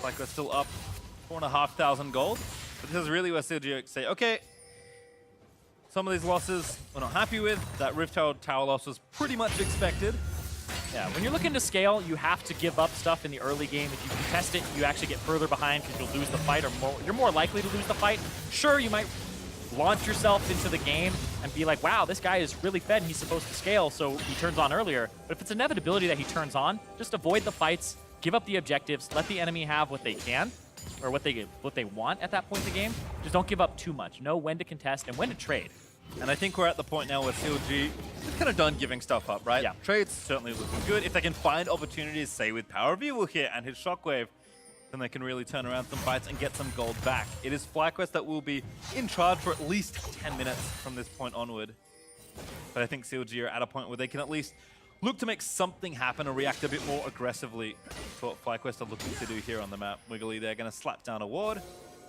FlyQuest still up 4,500 gold, but this is really where CLG say, okay, some of these losses we're not happy with. That Rift Herald tower loss was pretty much expected. Yeah, when you're looking to scale, you have to give up stuff in the early game. If you contest it, you actually get further behind because you'll lose the fight, or you're more likely to lose the fight. Sure, you might launch yourself into the game and be like, wow, this guy is really fed and he's supposed to scale, so he turns on earlier. But if it's inevitability that he turns on, just avoid the fights, give up the objectives, let the enemy have what they can, or what they want at that point in the game. Just don't give up too much. Know when to contest and when to trade. And I think we're at the point now where CLG is kind of done giving stuff up, right? Yeah. Trades certainly looking good. If they can find opportunities, say with Power of Evil here and his Shockwave, then they can really turn around some fights and get some gold back. It is FlyQuest that will be in charge for at least 10 minutes from this point onward. But I think CLG are at a point where they can at least look to make something happen or react a bit more aggressively to what FlyQuest are looking to do here on the map. Wiggly, they're going to slap down a ward.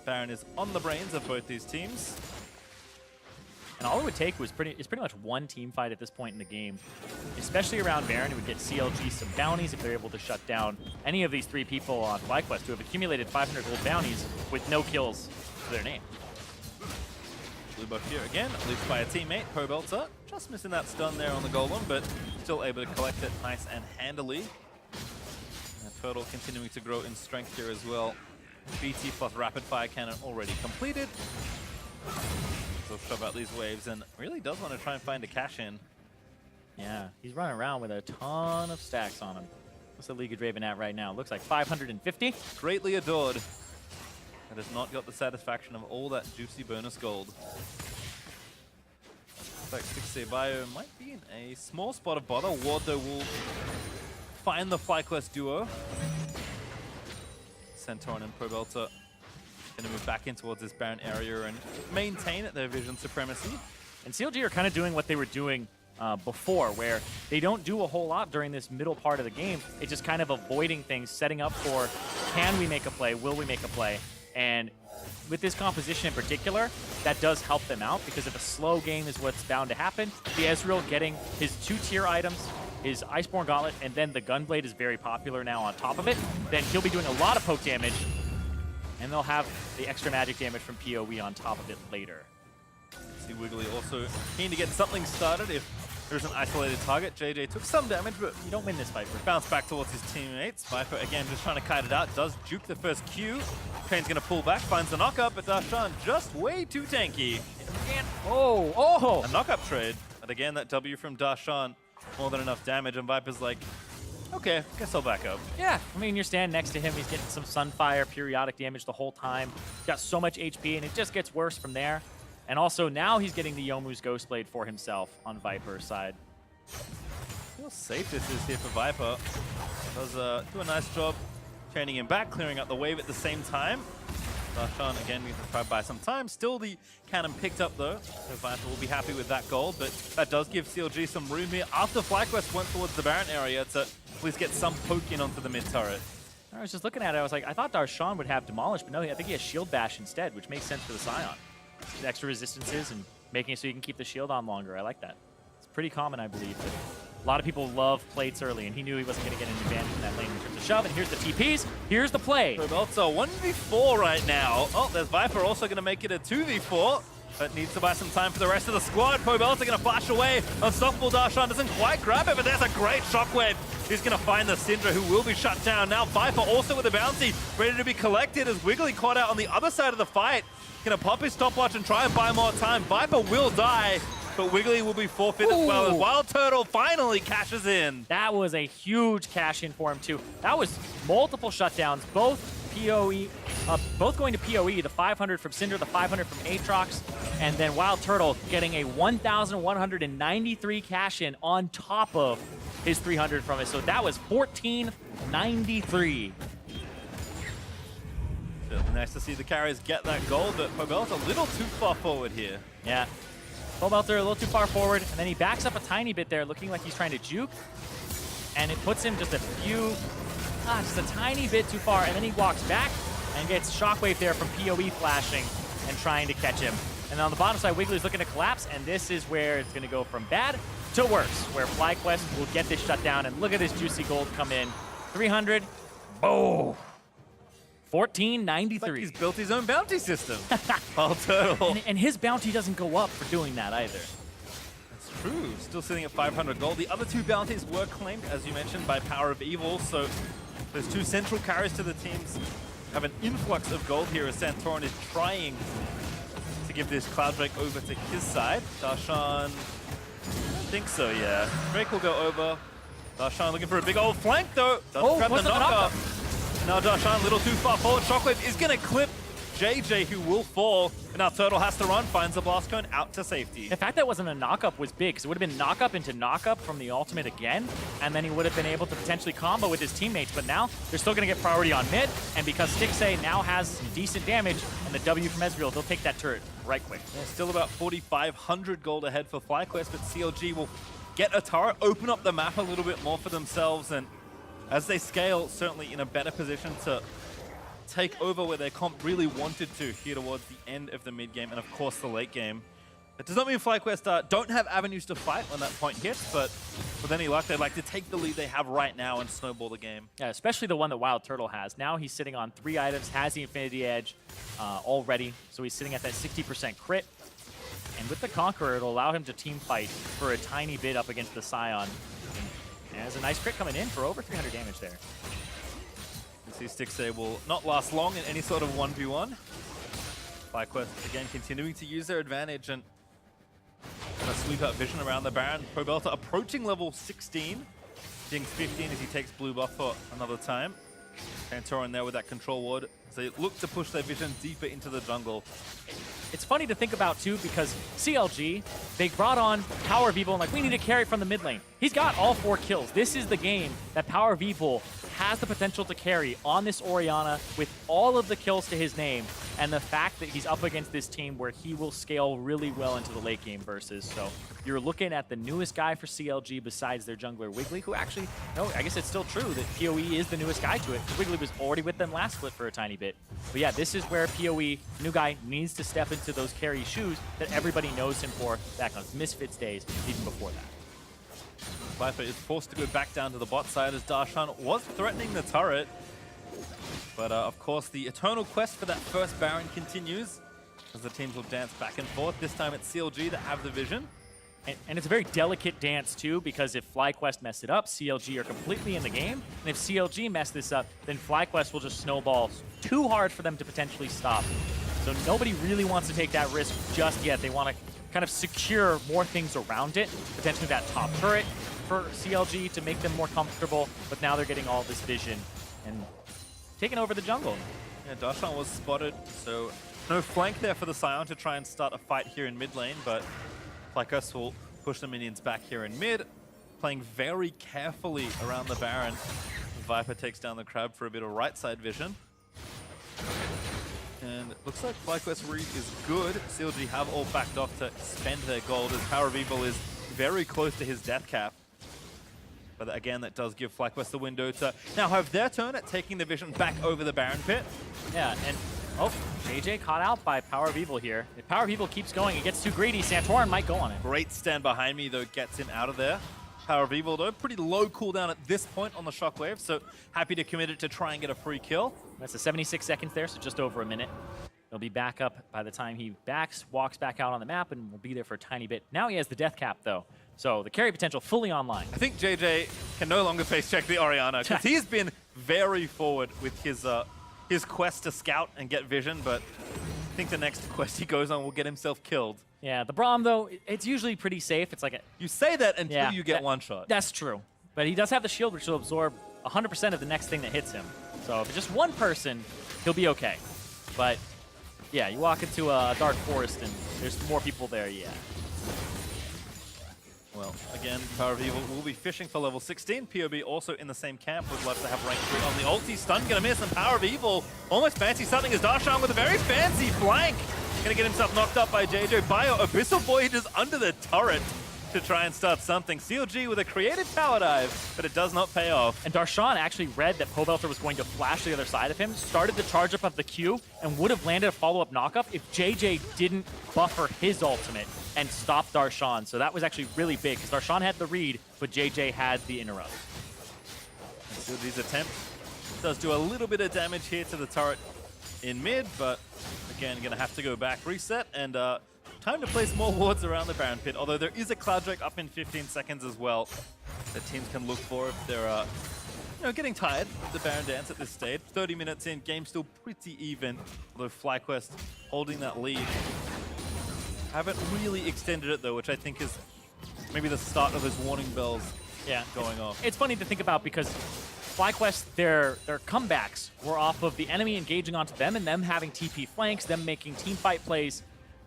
Baron is on the brains of both these teams. And all it would take is pretty much one team fight at this point in the game. Especially around Baron, it would get CLG some bounties if they're able to shut down any of these 3 people on FlyQuest who have accumulated 500 gold bounties with no kills to their name. Blue buff here again, at least by a teammate, Pobelter. Just missing that stun there on the Golem, but still able to collect it nice and handily. And Turtle continuing to grow in strength here as well. BT plus Rapid Fire Cannon already completed. So shove out these waves and really does want to try and find a cash in. Yeah, he's running around with a ton of stacks on him. What's the League of Draven at right now? Looks like 550. Greatly adored. That has not got the satisfaction of all that juicy bonus gold. Looks like Stixxay Bio might be in a small spot of bother. Ward though will find the FlyQuest duo. Centaur and Pobelter going to move back in towards this Baron area and maintain their vision supremacy. And CLG are kind of doing what they were doing before, where they don't do a whole lot during this middle part of the game. It's just kind of avoiding things, setting up for, can we make a play, will we make a play? And with this composition in particular, that does help them out, because if a slow game is what's bound to happen, the Ezreal getting his 2-tier items, his Iceborne Gauntlet, and then the Gunblade is very popular now on top of it, then he'll be doing a lot of poke damage, and they'll have the extra magic damage from PoE on top of it later. See Wiggly also keen to get something started if there's an isolated target. JJ took some damage, but You don't win this fight. bounced back towards his teammates. Viper again just trying to kite it out. Does juke the first Q. Kane's going to pull back, finds the knockup, but Darshan just way too tanky. Oh! A knockup trade. And again, that W from Darshan, more than enough damage, and Viper's like, okay, guess I'll back up. Yeah, I mean, you're standing next to him. He's getting some Sunfire periodic damage the whole time. He's got so much HP, and it just gets worse from there. And also, now he's getting the Yomu's Ghostblade for himself on Viper's side. How safe this is here for Viper. Does do a nice job chaining him back, clearing up the wave at the same time. Darshan again needs to try to buy some time. Still the cannon picked up though, so Viper will be happy with that gold, but that does give CLG some room here after FlyQuest went towards the Baron area to at least get some poke in onto the mid turret. I was just looking at it, I was like, I thought Darshan would have Demolish, but no, I think he has Shield Bash instead, which makes sense for the Scion. Extra resistances and making it so you can keep the shield on longer. I like that. It's pretty common, I believe. But a lot of people love plates early, and he knew he wasn't going to get an advantage in that lane in terms of shove. And here's the TPs. Here's the play. Pobelter 1v4 right now. Oh, there's Viper also going to make it a 2v4, but needs to buy some time for the rest of the squad. Pobelter going to flash away. Unstoppable Darshan doesn't quite grab it, but there's a great shockwave He's going to find the Syndra, who will be shut down. Now Viper also with a bounty, ready to be collected as Wiggly caught out on the other side of the fight. Going to pop his stopwatch and try and buy more time. Viper will die, but Wiggly will be forfeit as well as Wild Turtle finally cashes in. That was a huge cash in for him too. That was multiple shutdowns, both PoE, both going to PoE, the 500 from Syndra, the 500 from Aatrox, and then Wild Turtle getting a 1,193 cash in on top of his 300 from it. So that was 1,493. Nice to see the carriers get that goal, but Pobel's a little too far forward here. Yeah. Pobelter a little too far forward, and then he backs up a tiny bit there, looking like he's trying to juke. And it puts him just a tiny bit too far, and then he walks back and gets Shockwave there from PoE flashing and trying to catch him. And on the bottom side, Wiggly's looking to collapse, and this is where it's going to go from bad to worse, where FlyQuest will get this shut down. And look at this juicy gold come in. 300. Oh. 1493. Like he's built his own bounty system. Wild Turtle. And his bounty doesn't go up for doing that either. That's true. Still sitting at 500 gold. The other two bounties were claimed, as you mentioned, by Power of Evil. So there's two central carries to the teams. Have an influx of gold here as Santorin is trying to give this Cloud Drake over to his side. Darshan, I don't think so, yeah. Drake will go over. Darshan looking for a big old flank, though. Doesn't grab the knockup. Now Darshan a little too far forward. Shockwave is going to clip JJ, who will fall. And now Turtle has to run, finds the blast cone out to safety. The fact that it wasn't a knockup was big, because it would have been knockup into knockup from the ultimate again, and then he would have been able to potentially combo with his teammates. But now they're still going to get priority on mid, and because Stixxay now has some decent damage and the W from Ezreal, they'll take that turret right quick. Yeah, still about 4,500 gold ahead for FlyQuest, but CLG will get a turret, open up the map a little bit more for themselves, and as they scale, certainly in a better position to take over where their comp really wanted to here towards the end of the mid game and of course the late game. That does not mean FlyQuest don't have avenues to fight when that point hits, but with any luck, they'd like to take the lead they have right now and snowball the game. Yeah, especially the one that Wild Turtle has. Now he's sitting on 3 items, has the Infinity Edge already, so he's sitting at that 60% crit. And with the Conqueror, it'll allow him to team fight for a tiny bit up against the Scion. And there's a nice crit coming in for over 300 damage there. You see Stixxay will not last long in any sort of 1v1. FlyQuest again continuing to use their advantage and gonna sweep out vision around the Baron. Pobelter approaching level 16. Dings 15 as he takes blue buff for another time. Santorin there with that control ward as they look to push their vision deeper into the jungle. It's funny to think about too, because CLG, they brought on Power of Evil and like, we need to carry it from the mid lane. He's got all 4 kills. This is the game that Power of Evil has the potential to carry on this Orianna with all of the kills to his name, and the fact that he's up against this team where he will scale really well into the late game versus. So you're looking at the newest guy for CLG besides their jungler Wiggly, who actually, no, I guess it's still true that PoE is the newest guy to it. Wiggly was already with them last split for a tiny bit. But yeah, this is where PoE, new guy, needs to step into those carry shoes that everybody knows him for back on his Misfits days, even before that. Viper is forced to go back down to the bot side as Darshan was threatening the turret. But of course, the eternal quest for that first Baron continues as the teams will dance back and forth. This time it's CLG that have the vision. And it's a very delicate dance too, because if FlyQuest mess it up, CLG are completely in the game. And if CLG mess this up, then FlyQuest will just snowball too hard for them to potentially stop. So nobody really wants to take that risk just yet. They want to kind of secure more things around it, potentially that top turret for CLG to make them more comfortable, but now they're getting all this vision and taking over the jungle. Yeah, Darshan was spotted, so no flank there for the Scion to try and start a fight here in mid lane, but FlyQuest will push the minions back here in mid, playing very carefully around the Baron. Viper takes down the Crab for a bit of right side vision. And it looks like FlyQuest read is good. CLG have all backed off to spend their gold as Power of Evil is very close to his death cap. But again, that does give FlyQuest the window to now have their turn at taking the vision back over the Baron pit. Yeah, and oh, JJ caught out by Power of Evil here. If Power of Evil keeps going, it gets too greedy. Santorin might go on it. Great stand behind me, though, gets him out of there. Power of Evil, though, pretty low cooldown at this point on the Shockwave, so happy to commit it to try and get a free kill. That's a 76 seconds there, so just over a minute. He'll be back up by the time he walks back out on the map, and will be there for a tiny bit. Now he has the death cap, though. So the carry potential fully online. I think JJ can no longer face check the Orianna because he's been very forward with his quest to scout and get vision, but I think the next quest he goes on will get himself killed. Yeah, the Braum, though, it's usually pretty safe. It's like a... You say that until Yeah, you get one shot. That's true. But he does have the shield, which will absorb 100% of the next thing that hits him. So if it's just one person, he'll be okay. But, yeah, you walk into a dark forest and there's more people there, yeah. Well, again, Power of Evil will be fishing for level 16. POB also in the same camp, would love to have rank 3 on the ulti. Stun gonna miss, and Power of Evil almost fancy something as Darshan with a very fancy flank. Gonna get himself knocked up by JJ. Bio Abyssal Voyagers under the turret to try and start something. CLG with a creative tower dive, but it does not pay off. And Darshan actually read that Pobelter was going to flash to the other side of him, started the charge up of the Q, and would have landed a follow-up knockup if JJ didn't buffer his ultimate and stop Darshan. So that was actually really big, because Darshan had the read, but JJ had the interrupt. And CLG's attempt does do a little bit of damage here to the turret in mid, but again, gonna have to go back, reset, and time to place more wards around the Baron Pit, although there is a Cloud Drake up in 15 seconds as well that teams can look for if they're getting tired of the Baron Dance at this stage. 30 minutes in, game still pretty even, although FlyQuest holding that lead. Haven't really extended it though, which I think is maybe the start of those warning bells going off. It's funny to think about because FlyQuest, their comebacks were off of the enemy engaging onto them and them having TP flanks, them making team fight plays,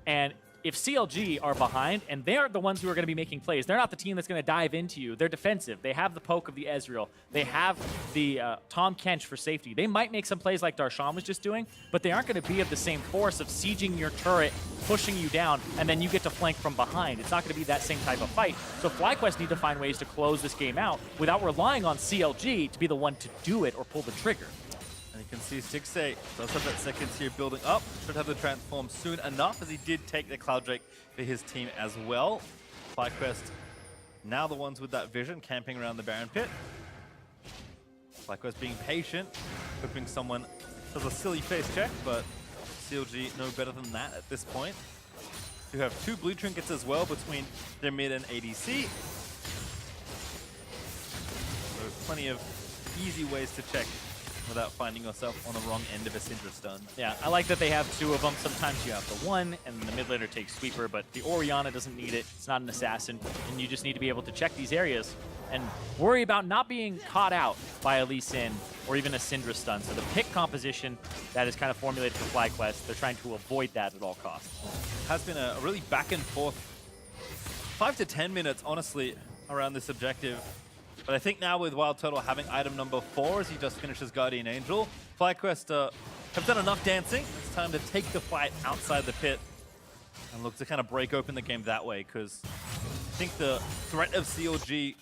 and if CLG are behind, and they're the ones who are going to be making plays, they're not the team that's going to dive into you. They're defensive. They have the poke of the Ezreal. They have the Tom Kench for safety. They might make some plays like Darshan was just doing, but they aren't going to be of the same force of sieging your turret, pushing you down, and then you get to flank from behind. It's not going to be that same type of fight. So FlyQuest need to find ways to close this game out without relying on CLG to be the one to do it or pull the trigger. And you can see Stixxay does have that second tier building up. Should have the transform soon enough, as he did take the Cloud Drake for his team as well. FlyQuest now the ones with that vision, camping around the Baron Pit. FlyQuest being patient, hoping someone does a silly face check, but CLG no better than that at this point. You have 2 blue trinkets as well between their mid and ADC. So plenty of easy ways to check without finding yourself on the wrong end of a Syndra stun. Yeah, I like that they have 2 of them. Sometimes you have the 1, and the mid laner takes Sweeper, but the Orianna doesn't need it. It's not an assassin, and you just need to be able to check these areas and worry about not being caught out by a Lee Sin or even a Syndra stun. So the pick composition that is kind of formulated for FlyQuest, they're trying to avoid that at all costs. Has been a really back and forth 5 to 10 minutes, honestly, around this objective. But I think now with Wild Turtle having item number 4 as he just finishes Guardian Angel, FlyQuest have done enough dancing. It's time to take the fight outside the pit and look to kind of break open the game that way, because I think the threat of CLG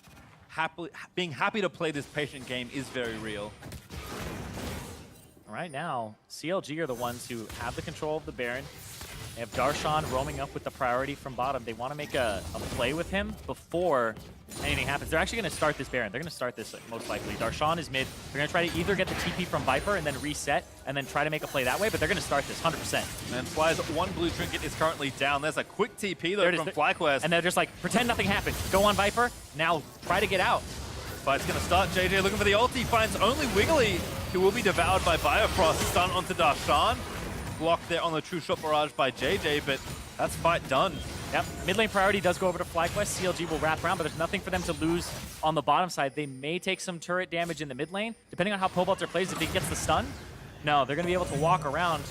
being happy to play this patient game is very real. Right now, CLG are the ones who have the control of the Baron. They have Darshan roaming up with the priority from bottom. They want to make a play with him before anything happens. They're actually going to start this Baron. They're going to start this most likely. Darshan is mid. They're going to try to either get the TP from Viper and then reset and then try to make a play that way, but they're going to start this 100%. And Fly's 1 blue trinket is currently down. There's a quick TP though from FlyQuest. And they're just like, pretend nothing happened. Go on Viper. Now try to get out. But it's going to start. JJ looking for the ulti. Finds only Wiggly, who will be devoured by Biofrost. Stun onto Darshan. Blocked there on the True Shot Barrage by JJ, but that's fight done. Yep, mid lane priority does go over to FlyQuest. CLG will wrap around, but there's nothing for them to lose on the bottom side. They may take some turret damage in the mid lane, depending on how Pobelter plays. If he gets the stun, no, they're going to be able to walk around.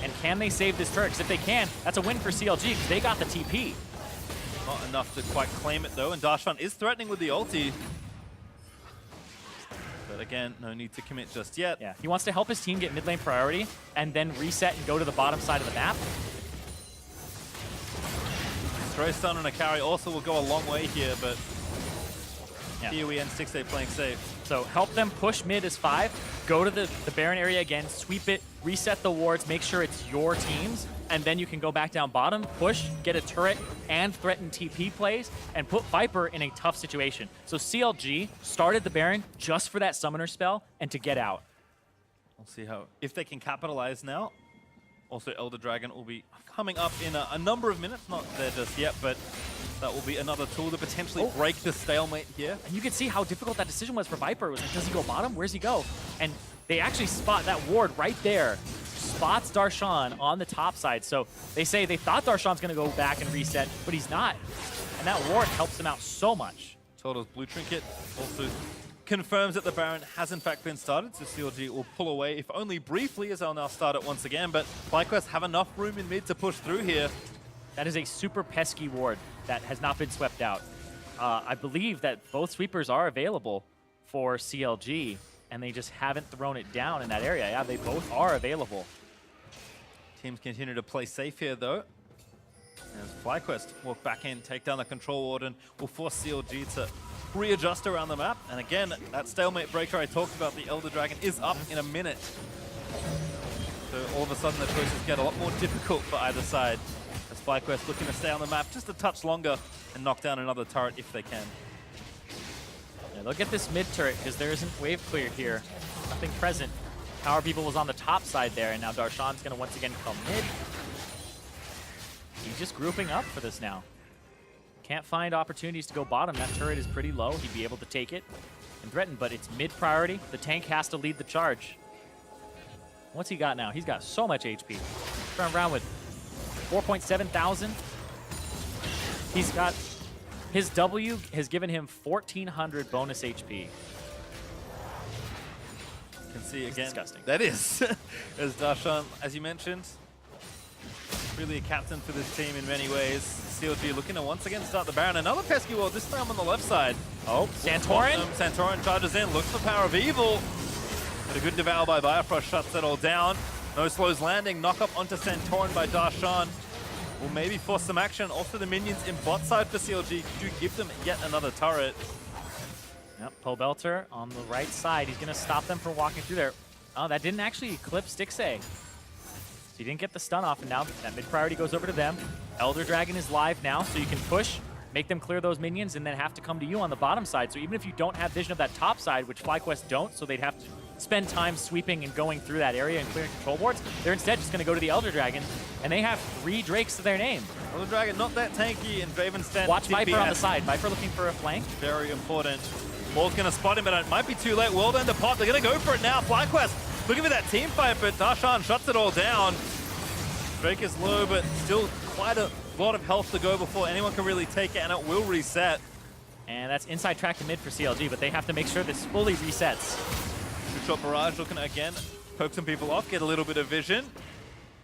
And can they save this turret? Because if they can, that's a win for CLG, because they got the TP. Not enough to quite claim it, though, and Darshan is threatening with the ulti. But again, no need to commit just yet. Yeah, he wants to help his team get mid lane priority and then reset and go to the bottom side of the map. Stray stun and a carry also will go a long way here, but here we end 6-8 playing safe. So help them push mid as 5, go to the Baron area again, sweep it, reset the wards, make sure it's your teams, and then you can go back down bottom, push, get a turret, and threaten TP plays, and put Viper in a tough situation. So CLG started the Baron just for that summoner spell and to get out. We'll see if they can capitalize now. Also, Elder Dragon will be coming up in a number of minutes. Not there just yet, but That will be another tool to potentially break the stalemate here. And you can see how difficult that decision was for Viper. It was like, does he go bottom? Where's he go? And they actually spot that ward right there. Spots Darshan on the top side. So they say they thought Darshan's going to go back and reset, but he's not. And that ward helps him out so much. Total's blue trinket also confirms that the Baron has in fact been started, so CLG will pull away, if only briefly, as they'll now start it once again. But FlyQuest have enough room in mid to push through here. That is a super pesky ward that has not been swept out. I believe that both sweepers are available for CLG, and they just haven't thrown it down in that area. Yeah, they both are available. Teams continue to play safe here, though. As FlyQuest walk back in, take down the control ward, and will force CLG to readjust around the map. And again, that stalemate breaker I talked about, the Elder Dragon, is up in a minute. So all of a sudden the choices get a lot more difficult for either side. As FlyQuest looking to stay on the map just a touch longer and knock down another turret if they can. Yeah, look at this mid turret, because there isn't wave clear here. Nothing present. Power People was on the top side there, and now Darshan's going to once again come mid. He's just grouping up for this now. Can't find opportunities to go bottom. That turret is pretty low. He'd be able to take it and threaten, but it's mid priority. The tank has to lead the charge. What's he got now? He's got so much HP. Turn around with 4.7 thousand. He's got, his W has given him 1,400 bonus HP. You can see again. Disgusting. That is. As Darshan, as you mentioned, really a captain for this team in many ways. CLG looking to once again start the Baron. Another pesky wall, this time on the left side. Oh, Santorin? Santorin charges in, looks for Power of Evil. But a good devour by Bifrost shuts it all down. No slows landing, knock up onto Santorin by Darshan. Will maybe force some action. Also the minions in bot side for CLG do give them yet another turret. Yep, Pobelter on the right side. He's going to stop them from walking through there. Oh, that didn't actually clip Stixay. So you didn't get the stun off, and now that mid priority goes over to them. Elder Dragon is live now, so you can push, make them clear those minions, and then have to come to you on the bottom side. So even if you don't have vision of that top side, which FlyQuest don't, so they'd have to spend time sweeping and going through that area and clearing control boards, they're instead just going to go to the Elder Dragon, and they have 3 Drakes to their name. Elder Dragon not that tanky, and Draven stand. Watch Viper on the side. Viper looking for a flank. Very important. Maul's going to spot him, but it might be too late. World Ender pop. They're going to go for it now. FlyQuest looking for that team fight, but Darshan shuts it all down. Drake is low, but still quite a lot of health to go before anyone can really take it, and it will reset. And that's inside track to mid for CLG, but they have to make sure this fully resets. Two-shot barrage looking to, again, poke some people off, get a little bit of vision.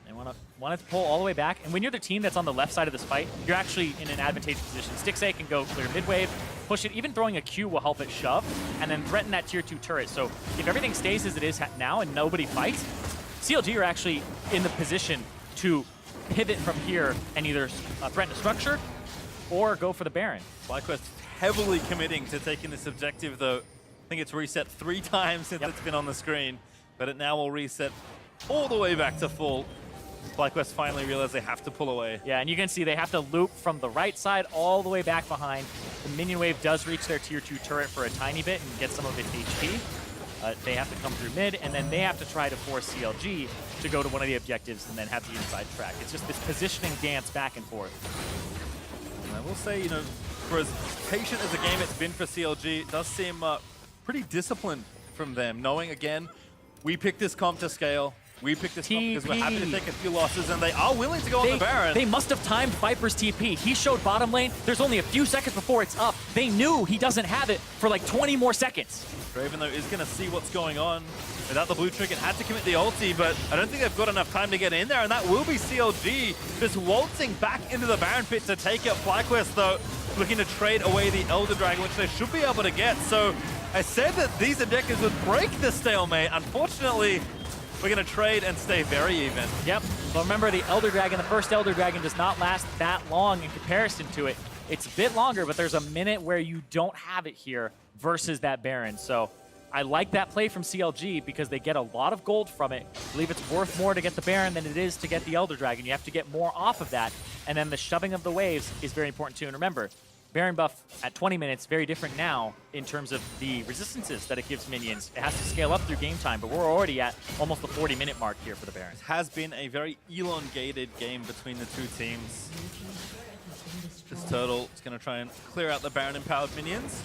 They want to pull all the way back. And when you're the team that's on the left side of this fight, you're actually in an advantageous position. Stixay can go clear mid-wave, push it. Even throwing a Q will help it shove, and then threaten that tier 2 turret. So if everything stays as it is now and nobody fights, CLG are actually in the position to pivot from here and either threaten a structure or go for the Baron. FlyQuest heavily committing to taking this objective, though. I think it's reset 3 times since it's been on the screen, but it now will reset all the way back to full. FlyQuest finally realize they have to pull away. Yeah, and you can see they have to loop from the right side all the way back behind. The minion wave does reach their tier 2 turret for a tiny bit and get some of its HP. They have to come through mid, and then they have to try to force CLG to go to one of the objectives and then have the inside track. It's just this positioning dance back and forth. And I will say, you know, for as patient as a game it's been for CLG, it does seem pretty disciplined from them, knowing, again, we picked this comp to scale. We picked this comp because we're happy to take a few losses, and they are willing to go on the Baron. They must have timed Viper's TP. He showed bottom lane. There's only a few seconds before it's up. They knew he doesn't have it for like 20 more seconds. Draven, though, is going to see what's going on. Without the blue trinket, had to commit the ulti, but I don't think they've got enough time to get in there, and that will be CLG just waltzing back into the Baron pit to take it. FlyQuest, though, looking to trade away the Elder Dragon, which they should be able to get. So I said that these objectives would break the stalemate. Unfortunately, we're going to trade and stay very even. Yep, but remember the Elder Dragon, the first Elder Dragon does not last that long in comparison to it. It's a bit longer, but there's a minute where you don't have it here versus that Baron. So I like that play from CLG because they get a lot of gold from it. I believe it's worth more to get the Baron than it is to get the Elder Dragon. You have to get more off of that. And then the shoving of the waves is very important too. And remember, Baron buff at 20 minutes, very different now in terms of the resistances that it gives minions. It has to scale up through game time, but we're already at almost the 40-minute mark here for the Baron. It has been a very elongated game between the two teams. Just Turtle is going to try and clear out the Baron-empowered minions.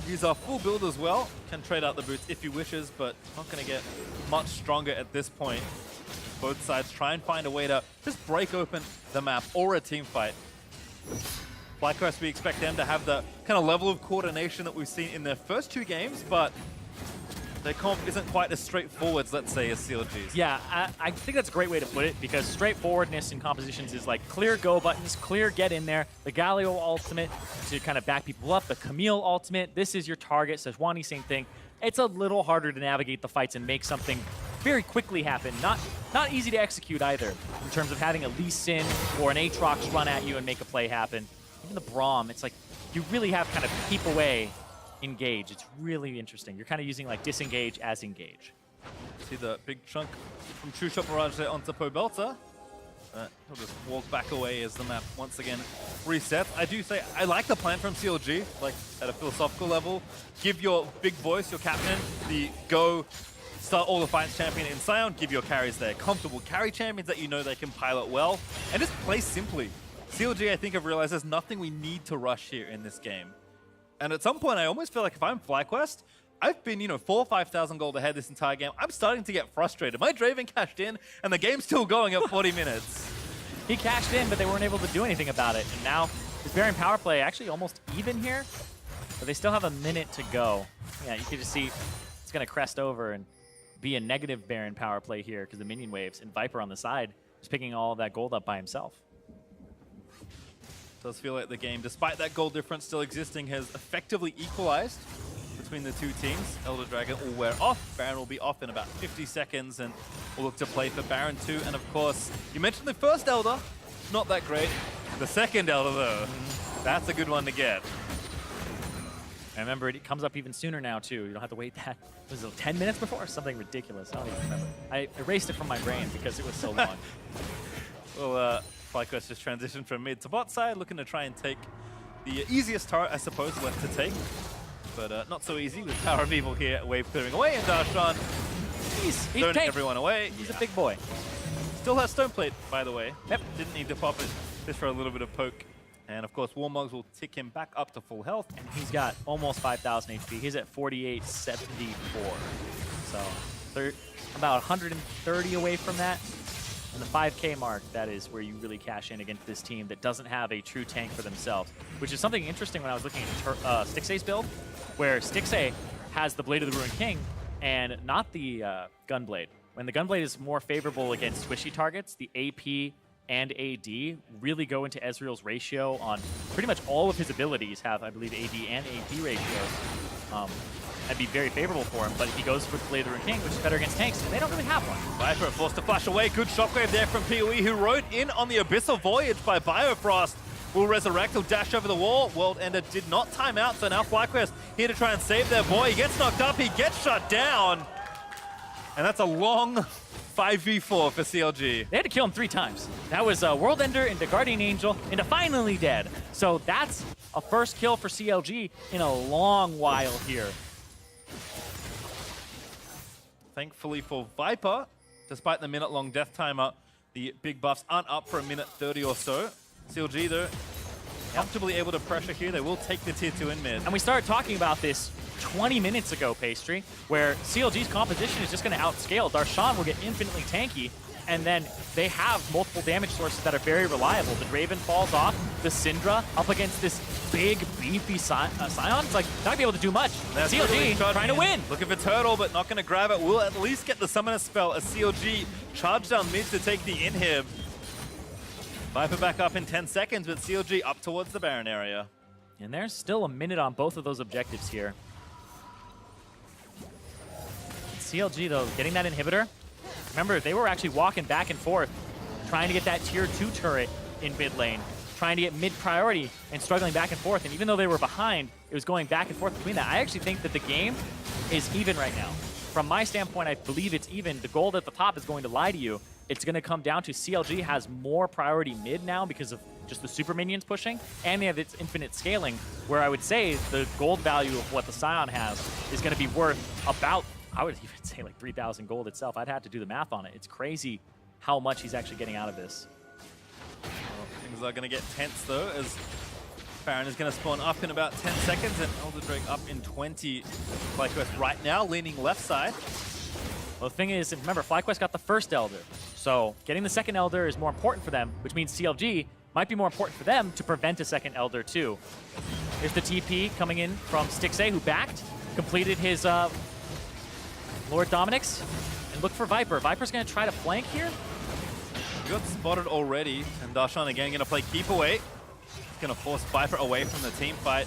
He's a full build as well. Can trade out the boots if he wishes, but not going to get much stronger at this point. Both sides try and find a way to just break open the map or a team fight. FlyQuest, we expect them to have the kind of level of coordination that we've seen in their first 2 games, but their comp isn't quite as straightforward, let's say, as CLG's. Yeah, I think that's a great way to put it, because straightforwardness in compositions is like clear go buttons, clear get in there, the Galio ultimate to kind of back people up, the Camille ultimate, this is your target, Sejuani, same thing. It's a little harder to navigate the fights and make something very quickly happen. Not easy to execute either, in terms of having a Lee Sin or an Aatrox run at you and make a play happen. Even the Braum, it's like you really have kind of keep away, engage. It's really interesting. You're kind of using like disengage as engage. See the big chunk from True Shot Barrage there onto Pobelta. He'll just walk back away as the map once again resets. I do say I like the plan from CLG, like at a philosophical level. Give your big voice, your captain, the go start all the fights champion in Sion, give your carries their comfortable carry champions that you know they can pilot well, and just play simply. CLG, I think, have realized there's nothing we need to rush here in this game. And at some point, I almost feel like if I'm FlyQuest, I've been, 4,000 or 5,000 gold ahead this entire game. I'm starting to get frustrated. My Draven cashed in, and the game's still going at 40 minutes. He cashed in, but they weren't able to do anything about it. And now his Baron power play actually almost even here, but they still have a minute to go. Yeah, you can just see it's going to crest over and be a negative Baron power play here because the minion waves, and Viper on the side is picking all of that gold up by himself. Does feel like the game, despite that gold difference still existing, has effectively equalized between the two teams. Elder Dragon will wear off. Baron will be off in about 50 seconds, and we'll look to play for Baron 2. And of course, you mentioned the first Elder, not that great. The second Elder, though, that's a good one to get. I remember it comes up even sooner now, too. You don't have to wait that. Was it 10 minutes before or something ridiculous? I don't even remember. I erased it from my brain because it was so long. Well, FlyQuest just transitioned from mid to bot side, looking to try and take the easiest turret, I suppose, left to take. But not so easy with Power of Evil here, wave clearing away, and Darshan He's throwing tank. everyone away. He's a big boy. Still has Stoneplate, by the way. Yep, didn't need to pop it just for a little bit of poke. And of course, Warmogs will tick him back up to full health. And he's got almost 5,000 HP. He's at 4,874. So they're about 130 away from that. And the 5K mark, that is where you really cash in against this team that doesn't have a true tank for themselves, which is something interesting when I was looking at Stixay's build, where Stixay has the Blade of the Ruined King and not the Gunblade. When the Gunblade is more favorable against squishy targets, the AP and AD really go into Ezreal's ratio on pretty much all of his abilities have, I believe, AD and AP ratios. That'd be very favorable for him, but he goes for the Blade of the Ruined King, which is better against tanks, and they don't really have one. Viper forced to flash away. Good shockwave there from PoE, who rode in on the Abyssal Voyage by Biofrost. Will resurrect, he'll dash over the wall. World Ender did not time out, so now FlyQuest here to try and save their boy. He gets knocked up, he gets shut down. And that's a long 5v4 for CLG. They had to kill him 3 times. That was World Ender into Guardian Angel into Finally Dead. So that's a first kill for CLG in a long while here. Thankfully for Viper, despite the minute-long death timer, the big buffs aren't up for a minute 30 or so. CLG, though, comfortably able to pressure here. They will take the tier 2 in mid. And we started talking about this 20 minutes ago, Pastry, where CLG's composition is just going to outscale. Darshan will get infinitely tanky, and then they have multiple damage sources that are very reliable. The Draven falls off, the Syndra up against this big, beefy Sion. It's like, not going to be able to do much. That's CLG trying to win. Looking for Turtle, but not going to grab it. Will at least get the Summoner spell as CLG charge down mid to take the inhib. Viper back up in 10 seconds, but CLG up towards the Baron area. And there's still a minute on both of those objectives here. CLG, though, getting that inhibitor. Remember, they were actually walking back and forth, trying to get that tier 2 turret in mid lane, trying to get mid priority and struggling back and forth. And even though they were behind, it was going back and forth between that. I actually think that the game is even right now. From my standpoint, I believe it's even. The gold at the top is going to lie to you. It's going to come down to CLG has more priority mid now because of just the super minions pushing, and they have its infinite scaling, where I would say the gold value of what the Sion has is going to be worth about, I would even say like 3,000 gold itself. I'd have to do the math on it. It's crazy how much he's actually getting out of this. Things are going to get tense though, as Baron is going to spawn up in about 10 seconds and Elder Drake up in 20. FlyQuest right now leaning left side. Well, the thing is, remember, FlyQuest got the first Elder. So getting the second Elder is more important for them, which means CLG might be more important for them to prevent a second Elder too. Here's the TP coming in from Stixay, who backed, completed his Lord Dominic's, and look for Viper. Viper's going to try to flank here. Got spotted already, and Darshan again going to play keep away. He's going to force Viper away from the team fight.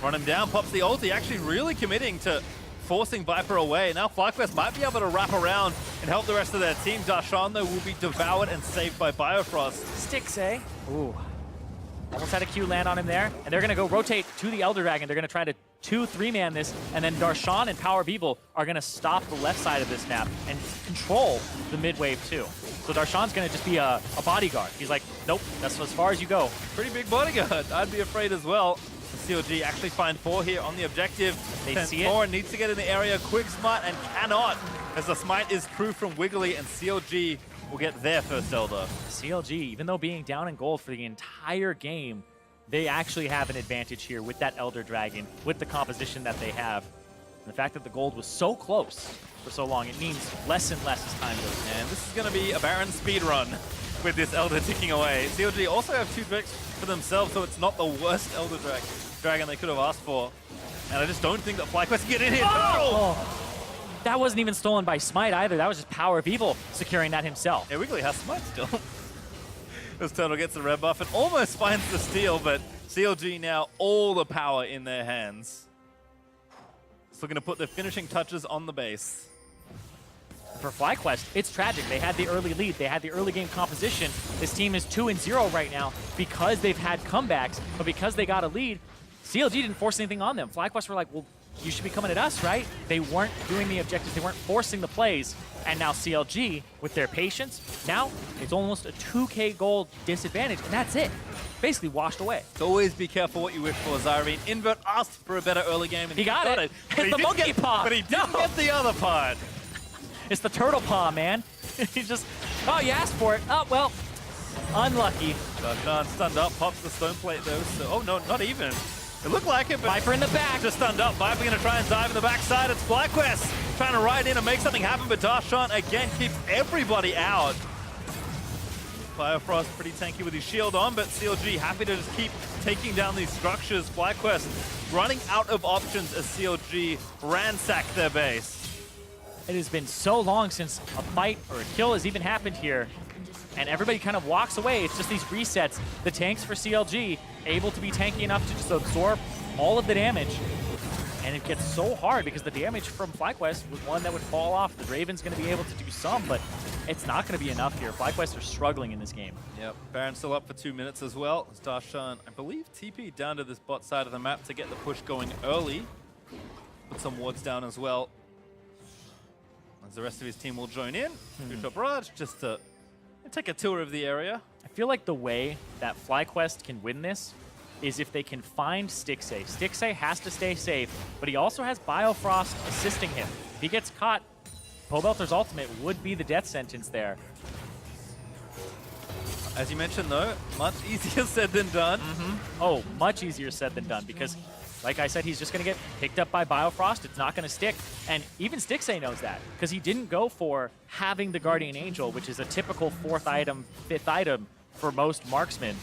Run him down, pops the ulti, actually really committing to forcing Viper away. Now FlyQuest might be able to wrap around and help the rest of their team. Darshan, though, will be devoured and saved by Biofrost. Stixay. Ooh. Almost had a Q land on him there. And they're going to go rotate to the Elder Dragon. They're going to try to 2-3-man this. And then Darshan and Power of Evil are going to stop the left side of this map and control the mid wave too. So Darshan's going to just be a bodyguard. He's like, nope, that's as far as you go. Pretty big bodyguard. I'd be afraid as well. CLG actually find 4 here on the objective. They see it. 4 it. needs to get in the area. Quick smite and cannot, as the smite is true from Wiggly, and CLG will get their first Elder. CLG, even though being down in gold for the entire game, they actually have an advantage here with that Elder Dragon, with the composition that they have. And the fact that the gold was so close for so long, it means less and less as time goes. And this is going to be a Baron speed run with this Elder ticking away. CLG also have 2 Drakes for themselves, so it's not the worst Elder Dragon they could have asked for. And I just don't think that FlyQuest can get in here. Oh! That wasn't even stolen by Smite either. That was just Power of Evil securing that himself. Yeah, Wiggly has Smite still. This Turtle gets the red buff and almost finds the steal, but CLG now all the power in their hands. It's looking to put the finishing touches on the base. For FlyQuest, it's tragic. They had the early lead. They had the early game composition. This team is 2-0 right now because they've had comebacks, but because they got a lead, CLG didn't force anything on them. FlyQuest were like, well, you should be coming at us, right? They weren't doing the objectives. They weren't forcing the plays. And now CLG, with their patience, now it's almost a 2K gold disadvantage, and that's it. Basically washed away. Always be careful what you wish for, Zyrene. Invert asked for a better early game, and he got it. It's the monkey paw. But he didn't get the other part. It's the turtle paw, man. He's just, oh, you asked for it. Oh, well, unlucky. Darshan stunned up, pops the stone plate though. So, oh no, not even. It looked like it, but Viper in the back. Just stunned up. Viper going to try and dive in the backside. It's FlyQuest trying to ride in and make something happen, but Darshan again keeps everybody out. Biofrost pretty tanky with his shield on, but CLG happy to just keep taking down these structures. FlyQuest running out of options as CLG ransack their base. It has been so long since a fight or a kill has even happened here, and everybody kind of walks away. It's just these resets. The tanks for CLG able to be tanky enough to just absorb all of the damage, and it gets so hard because the damage from FlyQuest was one that would fall off. The Raven's going to be able to do some, but it's not going to be enough here. FlyQuest are struggling in this game. Yep, Baron's still up for 2 minutes as well. Darshan, I believe, TP down to this bot side of the map to get the push going early. Put some wards down as well. As the rest of his team will join in. Two-shot barrage just to take a tour of the area. I feel like the way that FlyQuest can win this is if they can find Stixay. Stixay has to stay safe, but he also has Biofrost assisting him. If he gets caught, Pobelter's ultimate would be the death sentence there. As you mentioned though, much easier said than done. Oh, much easier said than done because, like I said, he's just going to get picked up by Biofrost. It's not going to stick. And even Stixay knows that because he didn't go for having the Guardian Angel, which is a typical 4th item, 5th item for most marksmen.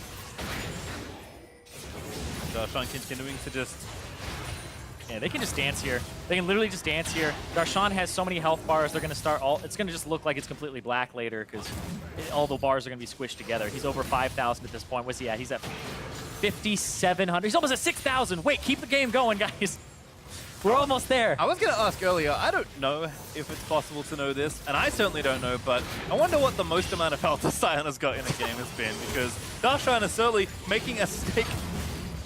Darshan continuing to just... Yeah, they can just dance here. They can literally just dance here. Darshan has so many health bars, they're going to start all... It's going to just look like it's completely black later because all the bars are going to be squished together. He's over 5,000 at this point. What's he at? He's at 5,700. He's almost at 6,000. Wait, keep the game going, guys. We're almost there. I was going to ask earlier, I don't know if it's possible to know this, and I certainly don't know, but I wonder what the most amount of health a Scion has got in a game has been, because Darshan is certainly making a stake,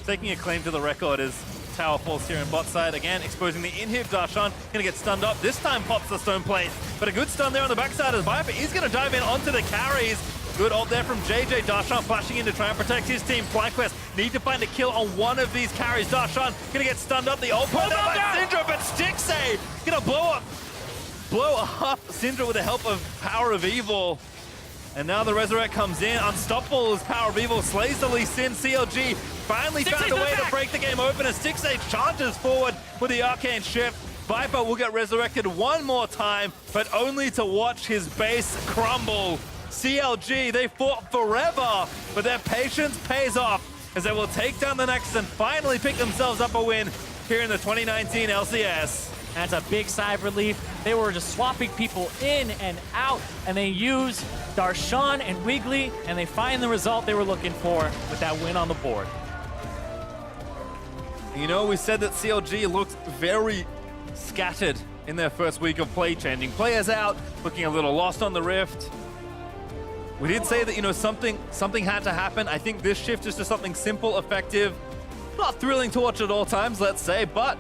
taking a claim to the record as tower falls here in bot side. Again, exposing the inhib. Darshan going to get stunned up. This time pops the stone plate, but a good stun there on the backside as Viper is going to dive in onto the carries. Good ult there from JJ. Darshan flashing in to try and protect his team. FlyQuest need to find a kill on one of these carries. Darshan gonna get stunned up. The ult point out by Syndra, but Stixay gonna blow up Syndra with the help of Power of Evil. And now the Resurrect comes in. Unstoppable as Power of Evil slays the Lee Sin. CLG finally found a way to break the game open as 6-8 charges forward with the Arcane Shift. Viper will get resurrected one more time, but only to watch his base crumble. CLG, they fought forever, but their patience pays off as they will take down the Nexus and finally pick themselves up a win here in the 2019 LCS. That's a big sigh of relief. They were just swapping people in and out, and they use Darshan and Wiggly, and they find the result they were looking for with that win on the board. You know, we said that CLG looked very scattered in their first week of play, changing players out, looking a little lost on the Rift. We did say that, you know, something had to happen. I think this shift is just something simple, effective, not thrilling to watch at all times, let's say, but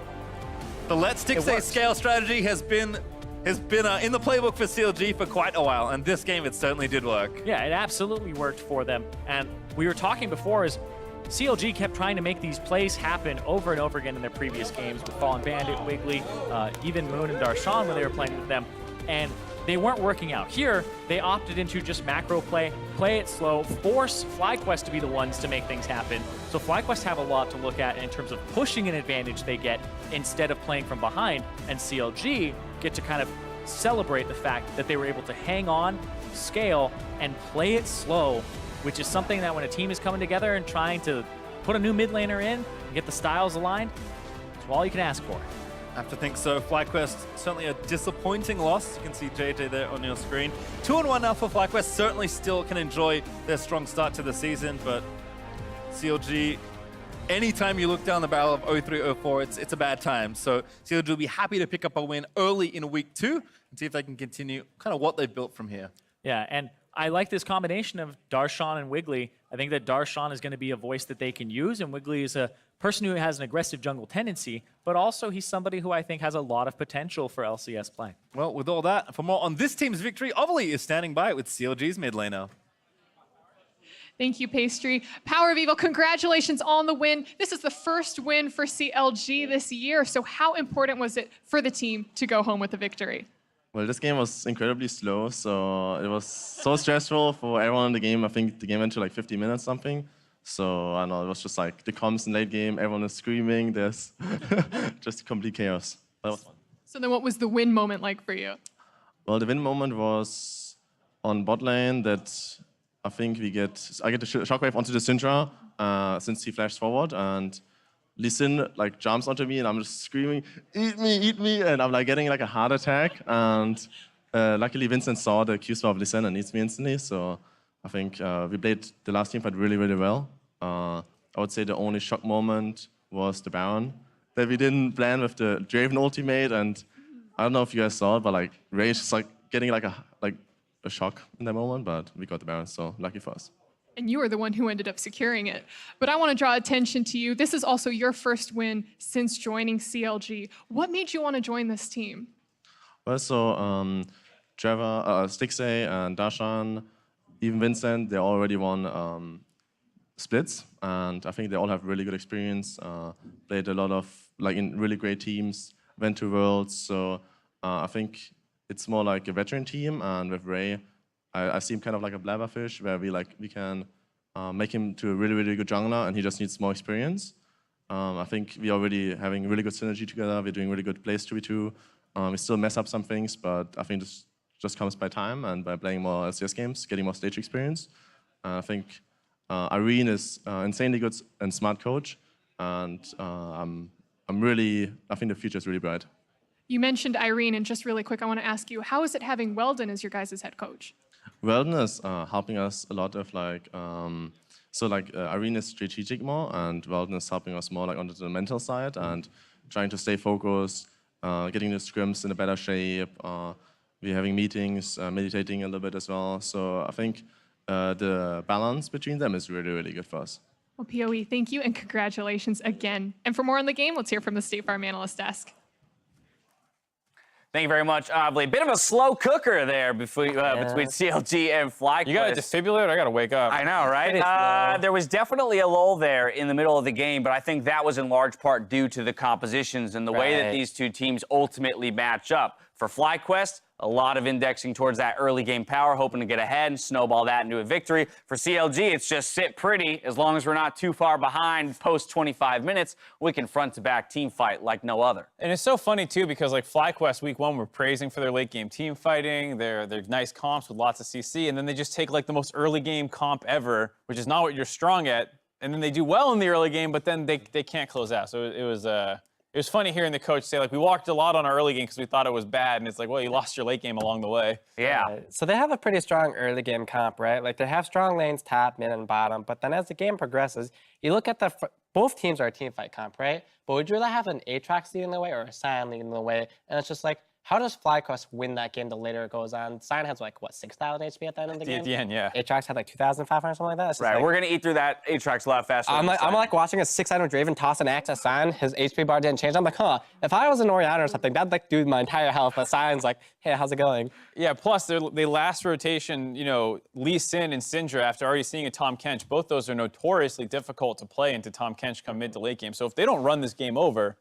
the Let's Dixie scale strategy has been in the playbook for CLG for quite a while, and this game it certainly did work. Yeah, it absolutely worked for them. And we were talking before is CLG kept trying to make these plays happen over and over again in their previous games with Fallen Bandit, Wiggly, even Moon and Darshan when they were playing with them. And they weren't working out. Here, they opted into just macro play it slow, force FlyQuest to be the ones to make things happen. So FlyQuest have a lot to look at in terms of pushing an advantage they get instead of playing from behind, and CLG get to kind of celebrate the fact that they were able to hang on, scale, and play it slow, which is something that when a team is coming together and trying to put a new mid laner in and get the styles aligned, it's all you can ask for. I have to think so. FlyQuest, certainly a disappointing loss. You can see JJ there on your screen. 2-1 now for FlyQuest. Certainly still can enjoy their strong start to the season, but CLG, anytime you look down the barrel of 0-3-0-4, it's a bad time. So CLG will be happy to pick up a win early in week 2 and see if they can continue kind of what they've built from here. Yeah, and I like this combination of Darshan and Wiggly. I think that Darshan is going to be a voice that they can use, and Wiggly is a person who has an aggressive jungle tendency, but also he's somebody who I think has a lot of potential for LCS play. Well, with all that, for more on this team's victory, Ovally is standing by with CLG's mid laner. Thank you, Pastry. Power of Evil, congratulations on the win. This is the first win for CLG this year, so how important was it for the team to go home with a victory? Well, this game was incredibly slow, so it was so stressful for everyone in the game. I think the game went to like 50 minutes something. So I don't know, it was just like the comms in late game, everyone is screaming, there's just complete chaos. But it was fun. So then what was the win moment like for you? Well, the win moment was on bot lane that I think I get the shockwave onto the Syndra since he flashed forward, and Lee Sin like jumps onto me and I'm just screaming, eat me, and I'm like getting like a heart attack, and luckily Vincent saw the Q-spell of Lee Sin and eats me instantly, so I think we played the last team fight really, really well. I would say the only shock moment was the Baron that we didn't plan with the Draven ultimate, and I don't know if you guys saw it, but like Rage is like getting like a shock in that moment, but we got the Baron, so lucky for us. And you were the one who ended up securing it. But I want to draw attention to you. This is also your first win since joining CLG. What made you want to join this team? Well, so Trevor, Stixay, and Darshan, even Vincent, they already won splits, and I think they all have really good experience. Played a lot of like in really great teams, went to Worlds, so I think it's more like a veteran team. And with Ray, I see him kind of like a blabberfish, where we can make him to a really, really good jungler, and he just needs more experience. I think we're already having really good synergy together. We're doing really good plays 2v2. We still mess up some things, but I think this just comes by time and by playing more LCS games, getting more stage experience. I think Irene is insanely good and smart coach, and I think the future is really bright. You mentioned Irene, and just really quick, I want to ask you, how is it having Weldon as your guys' head coach? Weldon is helping us a lot of like, Irene is strategic more, and Weldon is helping us more like on the mental side and trying to stay focused, getting the scrims in a better shape. We're having meetings, meditating a little bit as well. So I think the balance between them is really, really good for us. Well, PoE, thank you, and congratulations again. And for more on the game, let's hear from the State Farm Analyst Desk. Thank you very much, Ovally. Bit of a slow cooker there between CLG and FlyQuest. You got a defibrillator? I got to wake up. I know, right? There was definitely a lull there in the middle of the game, but I think that was in large part due to the compositions and the way that these two teams ultimately match up. For FlyQuest, A lot of indexing towards that early game power, hoping to get ahead and snowball that into a victory. For CLG, it's just sit pretty. As long as we're not too far behind post 25 minutes, we can front-to-back team fight like no other. And it's so funny, too, because, like, FlyQuest week 1, we're praising for their late-game team fighting, their nice comps with lots of CC, and then they just take, like, the most early-game comp ever, which is not what you're strong at, and then they do well in the early game, but then they can't close out. So it was funny hearing the coach say, like, we walked a lot on our early game because we thought it was bad, and it's like, well, you lost your late game along the way. Yeah. So they have a pretty strong early game comp, right? Like, they have strong lanes top, mid, and bottom, but then as the game progresses, you look at both teams are a team fight comp, right? But would you rather have an Aatrox leading the way or a Sion leading the way? And it's just like, how does FlyQuest win that game the later it goes on? Sion has, like, what, 6,000 HP at the end of the game? At the end, yeah. Aatrox had, like, 2,500 or something like that. It's just Right, like, we're going to eat through that Aatrox a lot faster. I'm like watching a 600 Draven toss an axe at Sion. His HP bar didn't change. I'm like, huh, if I was an Orianna or something, that'd like do my entire health. But Sion's like, hey, how's it going? Yeah, plus they last rotation, you know, Lee Sin and Syndra, after already seeing a Tahm Kench, both those are notoriously difficult to play into Tahm Kench come mid to late game. So if they don't run this game over,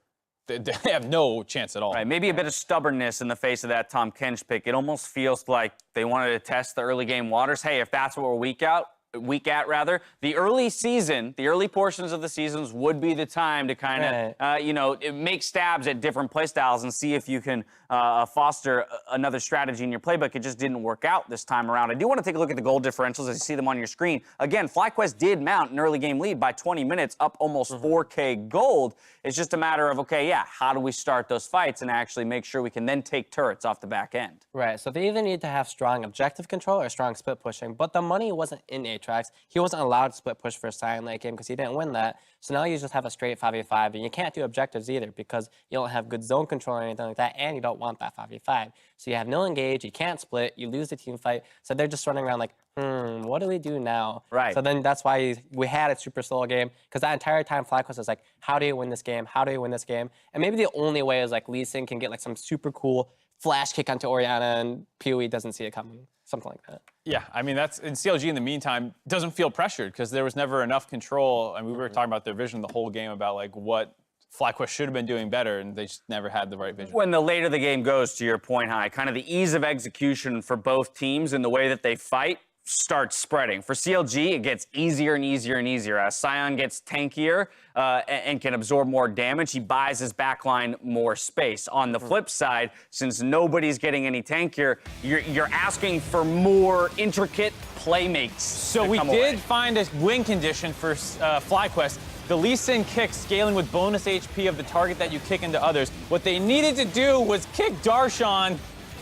they have no chance at all. Right, maybe a bit of stubbornness in the face of that Tahm Kench pick. It almost feels like they wanted to test the early game waters. Hey, if that's what we're weak at, the early portions of the seasons would be the time to kind of, you know, make stabs at different play styles and see if you can foster another strategy in your playbook. It just didn't work out this time around. I do want to take a look at the gold differentials as you see them on your screen. Again, FlyQuest did mount an early game lead by 20 minutes, up almost 4K gold. It's just a matter of, okay, yeah, how do we start those fights and actually make sure we can then take turrets off the back end? Right, so they either need to have strong objective control or strong split pushing, but the money wasn't in Aatrox. He wasn't allowed to split push for a Sion late game because he didn't win that. So now you just have a straight 5v5, and you can't do objectives either because you don't have good zone control or anything like that, and you don't want that 5v5. So you have no engage, you can't split, you lose the team fight, so they're just running around like, what do we do now? Right. So then that's why we had a super solo game, because that entire time FlyQuest was like, how do you win this game? How do you win this game? And maybe the only way is like Lee Sin can get like some super cool flash kick onto Orianna and PoE doesn't see it coming. Something like that. Yeah, I mean, that's in CLG in the meantime doesn't feel pressured because there was never enough control. And we were talking about their vision the whole game about like what FlyQuest should have been doing better, and they just never had the right vision. When the later the game goes, to your point, High, kind of the ease of execution for both teams and the way that they fight starts spreading. For CLG, it gets easier and easier and easier. As Sion gets tankier and can absorb more damage, he buys his backline more space. On the flip side, since nobody's getting any tankier, you're asking for more intricate playmates. So we did find a win condition for FlyQuest. The Lee Sin kick scaling with bonus HP of the target that you kick into others. What they needed to do was kick Darshan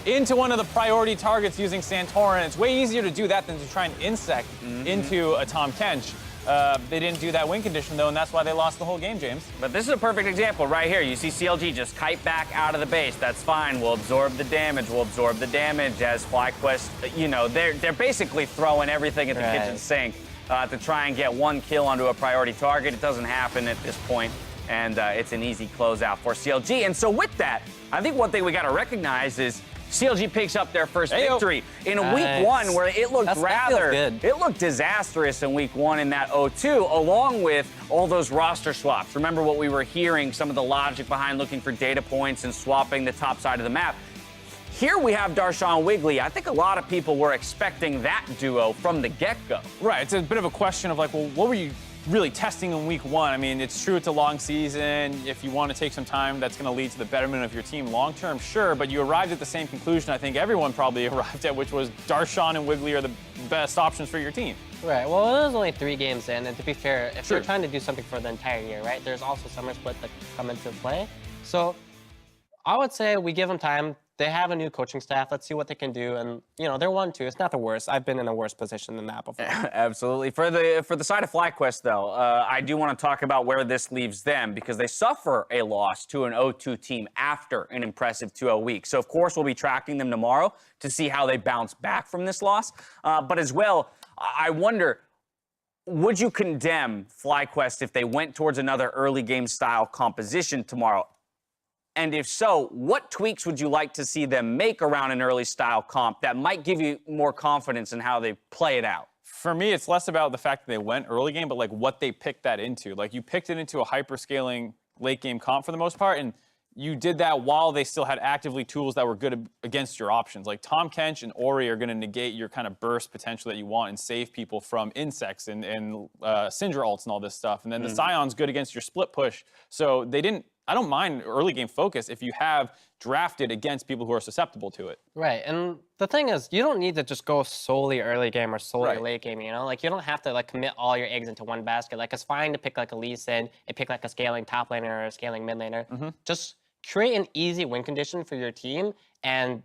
into one of the priority targets using Santorin. It's way easier to do that than to try and insect into a Tahm Kench. They didn't do that win condition, though, and that's why they lost the whole game, James. But this is a perfect example right here. You see CLG just kite back out of the base. That's fine. We'll absorb the damage. We'll absorb the damage as FlyQuest, you know, they're basically throwing everything at the kitchen sink to try and get one kill onto a priority target. It doesn't happen at this point, and it's an easy closeout for CLG. And so with that, I think one thing we got to recognize is CLG picks up their first victory in week 1, where it looked it looked disastrous in week 1 in that 0-2, along with all those roster swaps. Remember what we were hearing, some of the logic behind looking for data points and swapping the top side of the map. Here we have Darshan Wiggly. I think a lot of people were expecting that duo from the get-go. Right, it's a bit of a question of like, well, what were you really testing in week 1? I mean, it's true it's a long season. If you want to take some time, that's going to lead to the betterment of your team long-term, sure, but you arrived at the same conclusion I think everyone probably arrived at, which was Darshan and Wiggly are the best options for your team. Right, well, it was only 3 games in, and to be fair, if you're trying to do something for the entire year, right, there's also summer split that come into play. So I would say we give them time. They have a new coaching staff. Let's see what they can do. And, you know, they're 1-2. It's not the worst. I've been in a worse position than that before. Absolutely. For the side of FlyQuest, though, I do want to talk about where this leaves them because they suffer a loss to an 0-2 team after an impressive 2-0 week. So, of course, we'll be tracking them tomorrow to see how they bounce back from this loss. But as well, I wonder, would you condemn FlyQuest if they went towards another early game style composition tomorrow? And if so, what tweaks would you like to see them make around an early style comp that might give you more confidence in how they play it out? For me, it's less about the fact that they went early game, but like what they picked that into. Like you picked it into a hyper-scaling late game comp for the most part, and you did that while they still had actively tools that were good against your options. Like Tom Kench and Ori are going to negate your kind of burst potential that you want and save people from insects and Syndra ults and all this stuff. And then the Scion's good against your split push. So they didn't, I don't mind early game focus if you have drafted against people who are susceptible to it. Right, and the thing is, you don't need to just go solely early game or solely late game, you know? Like, you don't have to, like, commit all your eggs into one basket. Like, it's fine to pick, like, a Lee Sin and pick, like, a scaling top laner or a scaling mid laner. Just create an easy win condition for your team and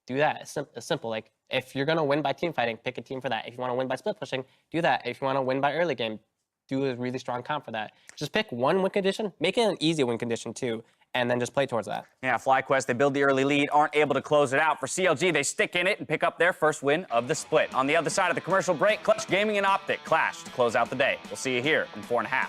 do that. It's simple. Like, if you're going to win by team fighting, pick a team for that. If you want to win by split pushing, do that. If you want to win by early game, do a really strong comp for that. Just pick one win condition, make it an easy win condition too, and then just play towards that. Yeah, FlyQuest, they build the early lead, aren't able to close it out. For CLG, they stick in it and pick up their first win of the split. On the other side of the commercial break, Clutch Gaming and Optic clash to close out the day. We'll see you here in 4.5.